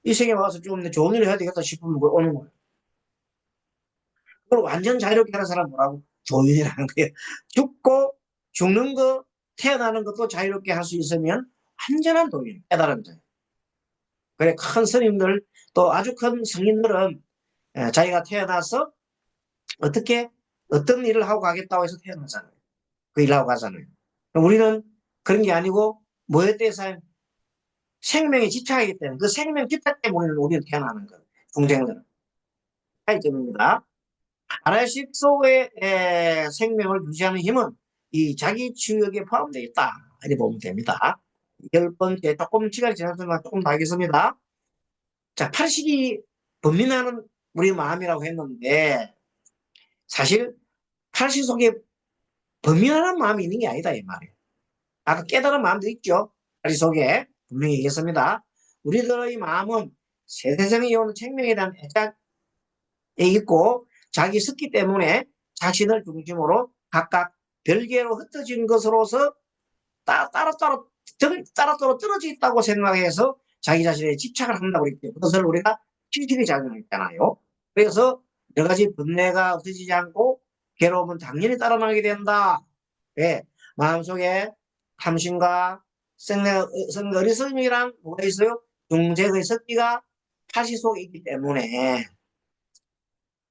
이 세계에 와서 좀 좋은 일을 해야 되겠다 싶으면 오는 거예요. 그걸 완전 자유롭게 하는 사람 뭐라고? 도인이라는 거예요. 죽고, 죽는 거, 태어나는 것도 자유롭게 할 수 있으면 완전한 도인, 깨달은 자예요. 그래, 큰 스님들, 또 아주 큰 성인들은 자기가 태어나서 어떻게, 어떤 일을 하고 가겠다고 해서 태어나잖아요. 그 일하고 가잖아요. 우리는 그런 게 아니고, 뭐에 대해서 생명에 집착하기 때문에, 그 생명 집착 때문에 우리는 태어나는 거예요. 중생들은. 차이점입니다. 아라식 속의 생명을 유지하는 힘은 이 자기 주역에 포함되어 있다. 이렇게 보면 됩니다. 열 번째, 조금 시간이 지났지만 조금 더 하겠습니다. 자, 팔식이 번민하는 우리 마음이라고 했는데, 사실 팔식 속에 번민하는 마음이 있는 게 아니다, 이 말이에요. 아까 깨달은 마음도 있죠. 팔식 속에 분명히 얘기했습니다. 우리들의 마음은 세세성이 오는 생명에 대한 애착에 있고, 자기 습기 때문에 자신을 중심으로 각각 별개로 흩어진 것으로서 따로따로 떨어져 있다고 생각해서 자기 자신에 집착을 한다고 그랬죠. 그것을 우리가 실직의 작용을 했잖아요. 그래서 여러 가지 번뇌가 없어지지 않고 괴로움은 당연히 따라나게 된다. 예, 마음속에 탐심과 어리석음이란 뭐가 있어요? 중생의 습기가 파시 속에 있기 때문에.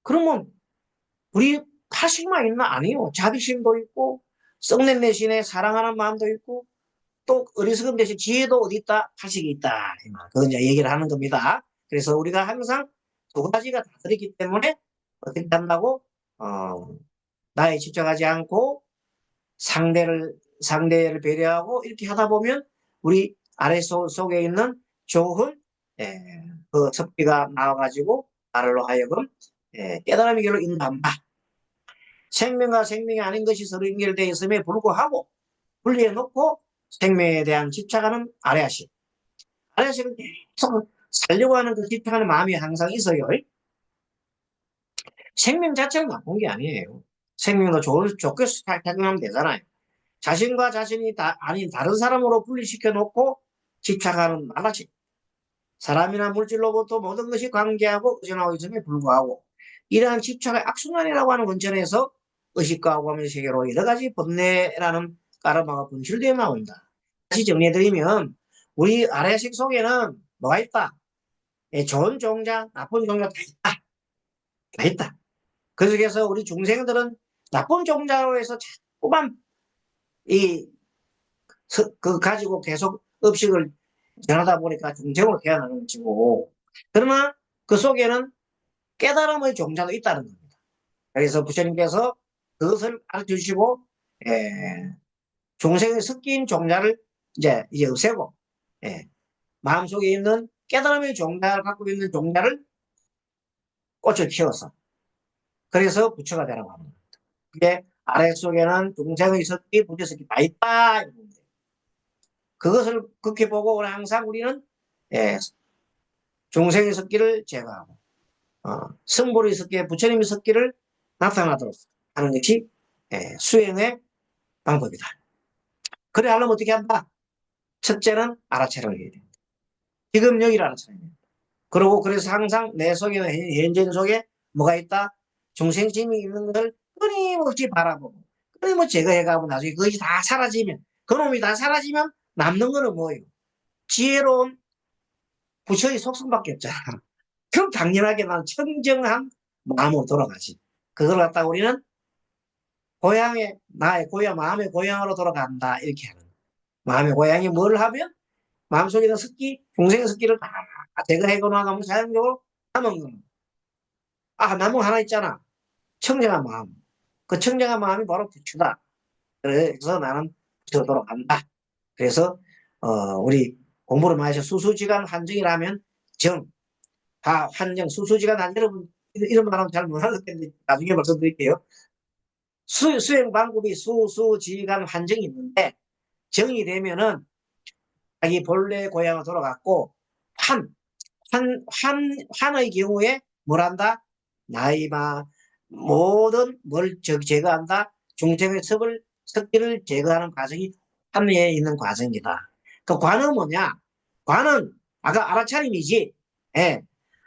그러면 우리 파시만 있나? 아니요. 자비심도 있고 썩낸 내신에 사랑하는 마음도 있고 또 어리석음 대신 지혜도 어디 있다? 파식이 있다. 그건 이제 얘기를 하는 겁니다. 그래서 우리가 항상 두 가지가 다 들었기 때문에 어떻게 한다고? 나에 집착하지 않고 상대를 배려하고 이렇게 하다 보면 우리 아래 속에 있는 좋은 그 섭비가 나와가지고 나를 하여금 깨달음의 길로 인도한다. 생명과 생명이 아닌 것이 서로 연결되어 있음에 불구하고 분리해 놓고 생명에 대한 집착하는 아레아식. 아레아식은 계속 살려고 하는 그 집착하는 마음이 항상 있어요. 생명 자체는 나쁜 게 아니에요. 생명도 좋게 작용하면 되잖아요. 자신과 자신이 아닌 다른 사람으로 분리시켜 놓고 집착하는 나라식. 사람이나 물질로부터 모든 것이 관계하고 의존하고 있음에 불구하고 이러한 집착의 악순환이라고 하는 원천에서 의식과 오감의 세계로 여러 가지 번뇌라는 까르마가 분출되어 나온다. 다시 정리해드리면 우리 아래식 속에는 뭐가 있다? 좋은 종자, 나쁜 종자 다 있다. 다 있다. 그 중에서 우리 중생들은 나쁜 종자로 해서 자꾸만 가지고 계속 업식을 전하다 보니까 중생으로 태어나는 것이고, 그러나 그 속에는 깨달음의 종자도 있다는 겁니다. 그래서 부처님께서 그것을 가르쳐 주시고, 중생의 섞인 종자를 이제 없애고, 예, 마음속에 있는 깨달음의 종자를 갖고 있는 종자를 꽃을 키워서, 그래서 부처가 되라고 합니다. 그게 아래속에는 중생의 섞기, 부처 섞기 다 있다. 그것을 그렇게 보고 항상 우리는 예, 중생의 섞기를 제거하고 성불의 섞기, 부처님의 섞기를 나타나도록 하는 것이 수행의 방법이다. 그래 하려면 어떻게 한다? 첫째는 알아차려야 됩니다. 지금 여기를 알아차려야 됩니다. 그리고 그래서 항상 내 속에는 현재 속에 뭐가 있다? 중생심이 있는 것을 끊임없이 바라보고 끊임없이 제거해가고 나중에 그것이 다 사라지면 그놈이 다 사라지면 남는 거는 뭐예요? 지혜로운 부처의 속성밖에 없잖아. 그럼 당연하게 난 청정한 마음으로 돌아가지. 그걸 갖다 우리는 나의 고향, 마음의 고향으로 돌아간다. 이렇게 하는. 마음의 고향이 뭘 하면 마음속에 있는 습기, 중생의 습기를 다 제거해고 나가면 자연적으로 남은 거는. 남은 하나 있잖아. 청정한 마음. 그 청정한 마음이 바로 부처다. 그래서 나는 부처로 돌아간다. 그래서, 우리 공부를 많이 해서 수수지간 한정이라면 한정, 수수지간 한정, 여러분, 이런 말하면 잘 못하겠는데, 나중에 말씀드릴게요. 수행 방법이 수수지간 한정이 있는데, 정이 되면은, 자기 본래 고향으로 돌아갔고, 환의 경우에 뭘 한다? 나이마, 모든 뭘 제거한다? 중생의 습기를 제거하는 과정이 환에 있는 과정이다. 그 관은 뭐냐? 관은 아까 알아차림이지. 예.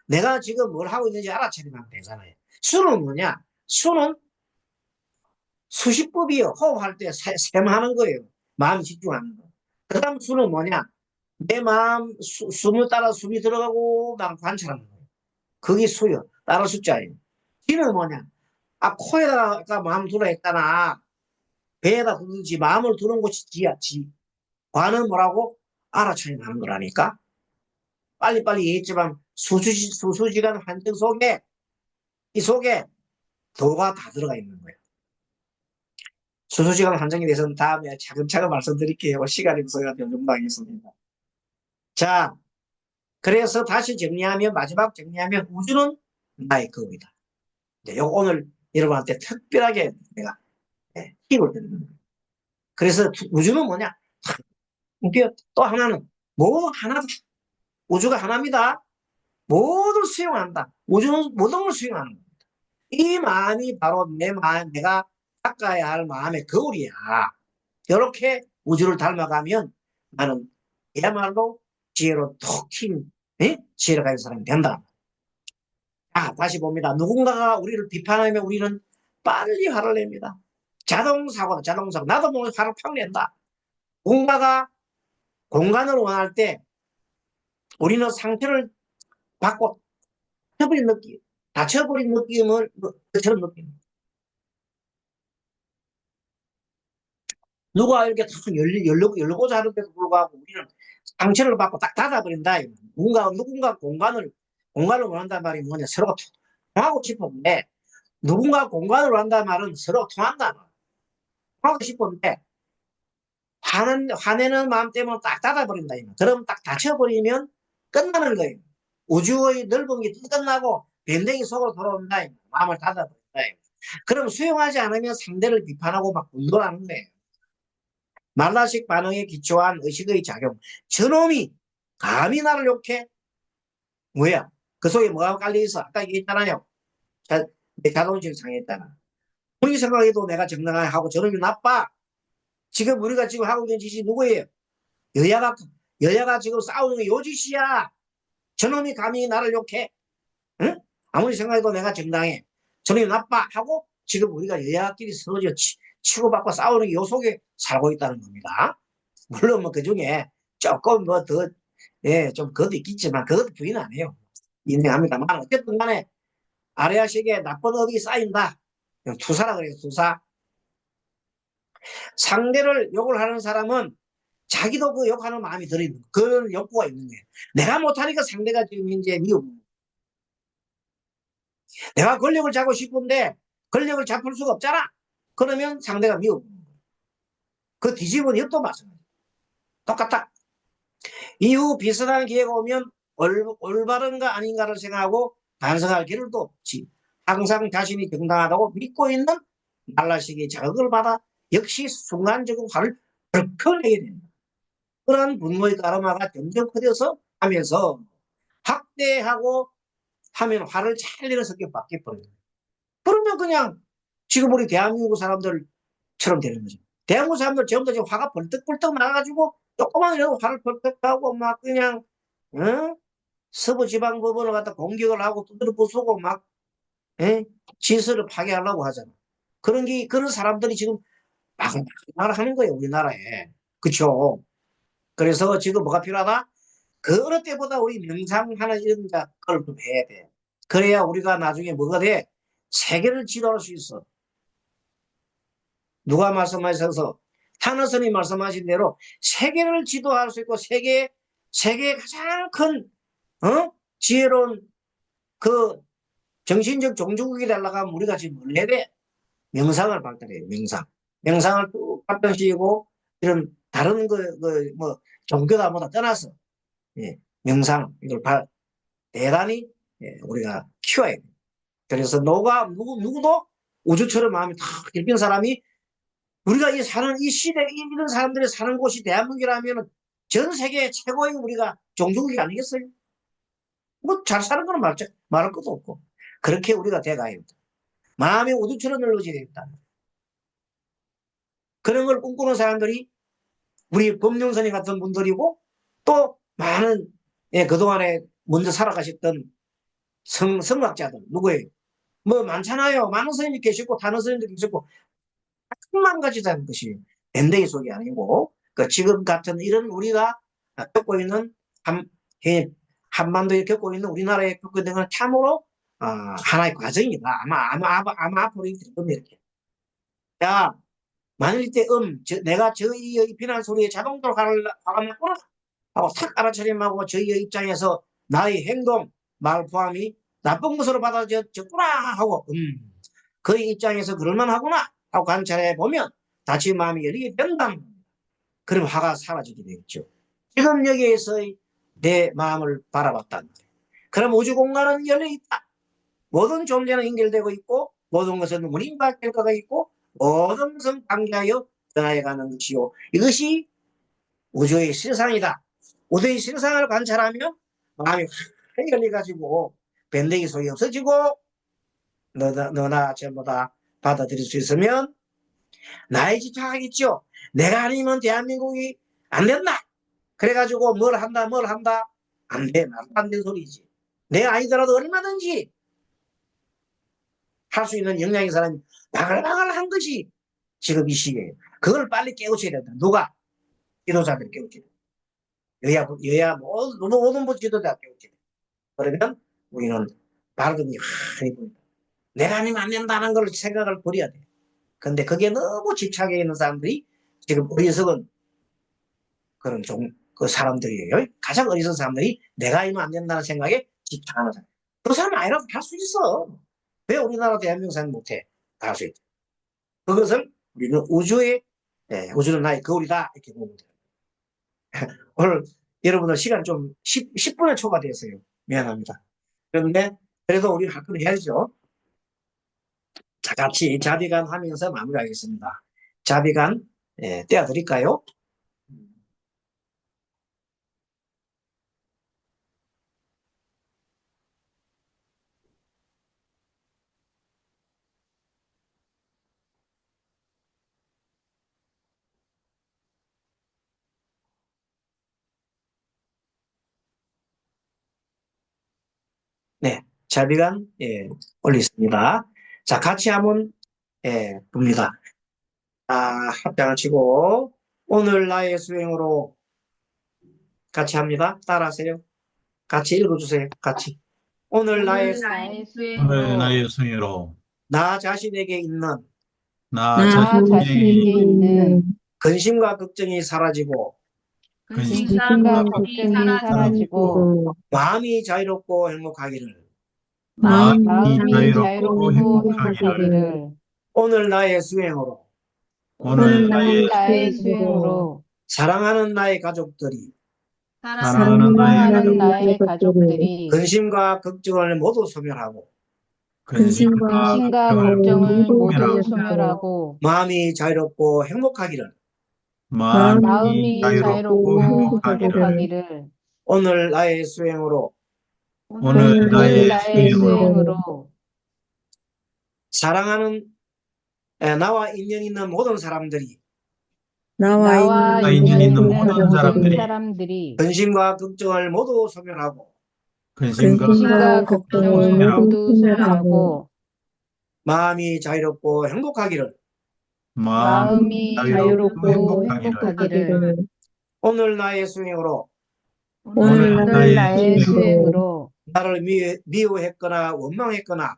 내가 지금 뭘 하고 있는지 알아차림하면 되잖아요. 수는 뭐냐? 수는 수시법이요. 호흡할 때 셈하는 거예요. 마음 집중하는 거. 그 다음 수는 뭐냐? 내 마음, 숨을 따라 숨이 들어가고 난 관찰하는 거예요. 그게 수요. 따라 숫자예요. 지는 뭐냐? 아, 코에다가 마음 두라 했잖아. 배에다 두든지 마음을 두는 곳이 지야, 지. 관은 뭐라고? 알아차림하는 거라니까. 빨리빨리 얘기했지만 수수지간 환경 속에, 이 속에 도가 다 들어가 있는 거예요. 수수지간 환경에 대해서는 다음에 차근차근 말씀드릴게요. 시간이 없어서 변동당했습니다. 자, 그래서 다시 정리하면, 마지막 정리하면 우주는 나의 겁니다. 이제 오늘 여러분한테 특별하게 내가 팁을 드리는 거예요. 그래서 우주는 뭐냐? 또 하나는 뭐 하나다. 우주가 하나입니다. 모두를 수용한다. 우주는 모든 걸 수용하는 겁니다. 이 마음이 바로 내 마음, 내가 닦아야 할 마음의 거울이야. 이렇게 우주를 닮아가면 나는 그야말로 지혜로 톡 튄, 지혜를 가진 사람이 된다. 아, 다시 봅니다. 누군가가 우리를 비판하면 우리는 빨리 화를 냅니다. 자동사고다, 자동사고. 나도 모르게 화를 팍 낸다. 누군가가 공간을 원할 때 우리는 상처를 받고 다쳐버린 느낌, 다쳐버린 느낌을 그처럼 느낍니다. 누가 이렇게 탁 열고자 하는데도 불구하고 우리는 상처를 받고 딱 닫아버린다. 누군가 공간을 원한단 말이 뭐냐. 서로 통하고 싶은데, 누군가 공간을 원한단 말은 서로 통한다. 통하고 싶은데, 화내는 마음 때문에 딱 닫아버린다. 그럼 딱 닫혀버리면 끝나는 거예요. 우주의 넓은 게 끝나고 변댕이 속으로 돌아온다. 마음을 닫아버린다. 그럼 수용하지 않으면 상대를 비판하고 막 분노하는 거예요. 말라식 반응에 기초한 의식의 작용. 저놈이 감히 나를 욕해? 뭐야? 그 속에 뭐가 깔려있어? 아까 얘기했잖아요. 내 자존심 상했잖아. 본인 생각에도 내가 정당하게 하고 저놈이 나빠. 지금 우리가 지금 하고 있는 짓이 누구예요? 여야가, 여야가 지금 싸우는 게 요짓이야. 저놈이 감히 나를 욕해? 응? 아무리 생각해도 내가 정당해. 저놈이 나빠. 하고 지금 우리가 여야끼리 서로 치고받고 싸우는 게 요 속에 살고 있다는 겁니다. 물론 뭐 그 중에 조금 뭐 더, 예, 좀 그것도 있겠지만 그것도 부인 안 해요. 인정합니다만 어쨌든 간에 아래아식에 나쁜 어디 쌓인다. 투사라 그래요, 투사. 상대를 욕을 하는 사람은 자기도 그 욕하는 마음이 들어있는 그런 욕구가 있는 거예요. 내가 못하니까 상대가 지금 이제 미워. 내가 권력을 잡고 싶은데 권력을 잡을 수가 없잖아. 그러면 상대가 미워. 그 뒤집은 역도 마찬가지. 똑같다. 이후 비슷한 기회가 오면 올바른가 아닌가를 생각하고 반성할 길을 또 없지. 항상 자신이 정당하다고 믿고 있는 말라식의 자극을 받아 역시 순간적으로 화를 벌컥 내게 된다. 그러한 분노의 가르마가 점점 커져서 하면서 학대하고 하면 화를 잘 내는 성격 바뀌어버려요. 그러면 그냥 지금 우리 대한민국 사람들처럼 되는 거죠. 대한민국 사람들 전부 다 지금 화가 벌떡벌떡 나가지고 조그만 이라도 화를 벌떡 하고 막 그냥 어? 서부지방법원을 갖다 공격을 하고 두드려 부수고 막 질서를 파괴하려고 하잖아. 그런 사람들이 지금 막 하는 거예요, 우리나라에. 그쵸? 그래서 지금 뭐가 필요하다? 그 어느 때보다 우리 명상하는 이런 걸 좀 해야 돼. 그래야 우리가 나중에 뭐가 돼? 세계를 지도할 수 있어. 누가 말씀하셔서 하늘스님이 말씀하신 대로 세계를 지도할 수 있고 세계의 가장 큰 지혜로운 그 정신적 종주국이 되려고 하면 우리가 지금 뭘 해야 돼? 명상을 발달해요. 명상을 쭉 발달시키고 이런 다른 뭐 종교다 뭐다 떠나서 명상 이걸 대단히 우리가 키워야 돼. 그래서 누구도 우주처럼 마음이 탁 열린 사람이 우리가 이 시대 이런 사람들이 사는 곳이 대한민국이라면 전 세계 최고의 우리가 종주국이 아니겠어요? 뭐 잘 사는 거는 말할 것도 없고 그렇게 우리가 돼가야 합니다. 마음이 우주처럼 넓어져야 됩니다. 그런 걸 꿈꾸는 사람들이 우리 법륜선생 같은 분들이고 또 많은 그동안에 먼저 살아가셨던 성학자들 누구예요? 뭐 많잖아요. 많은 스님이 계시고 다른 스님도 계시고 천만 가지다는 것이 밴데이 속이 아니고 그 지금 같은 이런 우리가 겪고 있는 한반도에 겪고 있는 우리나라에 겪고 있는 건 참으로 하나의 과정이다. 아마 앞으로 이렇게 겁니다. 이렇게. 자, 만일 때 내가 저희의 비난 소리에 자동적으로 가라앉구나 하고 탁 알아차림하고 저희의 입장에서 나의 행동, 말 포함이 나쁜 것으로 받아졌구나 하고 그의 입장에서 그럴만하구나 하고 관찰해 보면 다시 마음이 열리게 된다는 겁니다. 그럼 화가 사라지게 되겠죠. 지금 여기에서의 내 마음을 바라봤다는 거예요. 그럼 우주 공간은 열려있다. 모든 존재는 연결되고 있고 모든 것은 운임과 결과가 있고 모든 것은 관계하여 변화해가는 것이요. 이것이 우주의 실상이다. 우주의 실상을 관찰하면 마음이 확 열려가지고 변덕이 소리 없어지고 너나 전부 다 받아들일 수 있으면 나의 집착하겠죠. 내가 아니면 대한민국이 안 된다. 그래가지고 뭘 한다. 안 돼. 말도 안 되는 소리지. 내가 아니더라도 얼마든지 할 수 있는 역량의 사람이 바글바글 한 것이 지금 이 시기에 그걸 빨리 깨우쳐야 된다. 누가? 지도자들 깨우쳐야 된다. 여야 모든 지도자 깨우쳐야 된다. 그러면 우리는 밝음이 환히 보인다. 내가 아니면 안 된다는 걸 생각을 버려야 돼. 근데 그게 너무 집착해 있는 사람들이 지금 어리석은 그런 그 사람들이에요. 가장 어리석은 사람들이 내가 아니면 안 된다는 생각에 집착하는 사람. 그 사람 아니라도 할 수 있어. 왜 우리나라 대한민국 사람 못해? 다 할 수 있다. 그것을 우리는 우주는 나의 거울이다. 이렇게 보면 돼요. 오늘 여러분들 시간 좀 10분에 초과됐어요. 미안합니다. 그런데 그래도 우리 할 건 해야죠. 자, 같이 자비간 하면서 마무리하겠습니다. 자비간 떼어드릴까요? 네, 자비간 올리겠습니다. 자, 같이 한번 봅니다. 합장을 치고 오늘 나의 수행으로 같이 합니다. 따라하세요. 같이 읽어주세요. 같이. 오늘 나의 오늘 나의 오늘 수행으로 나의 승리로 나 자신에게 있는 나 나 자신에게 자신에게 있는 근심과 걱정이 사라지고 근심과 근심과 걱정이 걱정이 사라지고 마음이 자유롭고 행복하기를 마음이 마음이 자유롭고 자유롭고 행복하기를 행복하기를 오늘 나의 수행으로 오늘 오늘 나의 나의 수행으로 수행으로 사랑하는 나의 가족들이 사랑하는 나의 사랑하는 가족들이 나의 가족들이 근심과 걱정을 모두 소멸하고 근심과 근심과 걱정을 걱정을 모두 소멸하고 소멸하고 마음이 자유롭고 행복하기를 마음이 마음이 자유롭고 자유롭고 행복하기를 행복하기를 오늘 나의 수행으로 오늘 오늘 나의 나의 수행으로 수행으로 사랑하는 나와 인연 있는 모든 사람들이 나와 인연 인연 있는 있는 모든 모든 사람들이 사람들이 근심과 걱정을 모두 소멸하고 근심과 근심과 걱정을 걱정을 소멸하고 모두 소멸하고 마음이 자유롭고 행복하기를 마음이 마음이 자유롭고 자유롭고 행복하기를 행복하기를 오늘 나의 수행으로 오늘 오늘 나의 나의 수행으로 수행으로 나를 미워했거나 원망했거나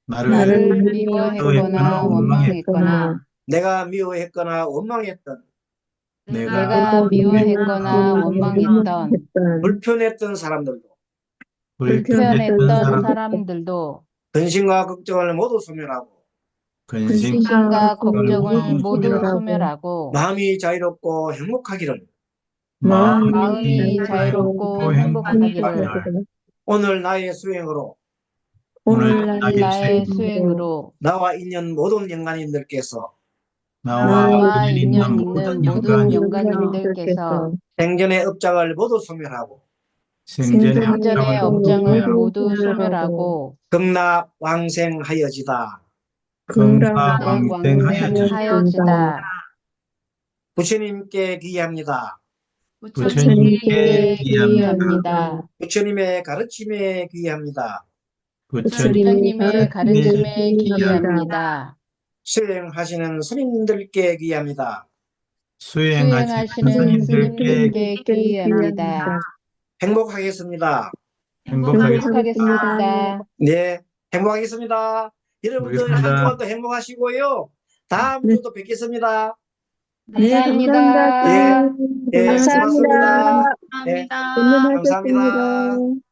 나를 나를 미워했거나 미워했거나 원망했거나 내가 미워했거나 원망했던 내가 미워했거나 원망했던 불편했던 사람들도 불편했던 불편했던 사람 사람들도 근심과 걱정을 모두 소멸하고 근심과 근심과 걱정을 걱정을 모두 모두 소멸하고 소멸하고 마음이 자유롭고 행복하기를 마음이 자유롭고 자유롭고 행복하기를 행복하기를 오늘 나의 수행으로 오늘 오늘 나의 나의 수행으로 수행으로 나와 인연 모든 영간인들께서 나와 인연 있는 인연 있는 모든 모든 영광이 영광인들께서 생전의 업장을 모두 소멸하고 생전의 생전의 업장을 모두 업장을 소멸하고 모두 소멸하고 극락왕생하여지다. 극락왕생하여지다. 왕생하여지다. 부처님께 기합니다. 부처님께 기합니다. 기합니다. 부처님의 가르침에 기합니다. 부처님의 가르침에 기합니다. 수행하시는 스님들께 기합니다. 수행하시는 수행하시는 스님들께 스님들께 기합니다. 행복하겠습니다. 행복하겠습니다. 행복하겠습니다. 네, 행복하겠습니다. 여러분들 한 모르겠습니다. 주간도 행복하시고요. 다음 주도 뵙겠습니다. 감사합니다. 예, 예, 고맙습니다. 예, 감사합니다. 감사합니다.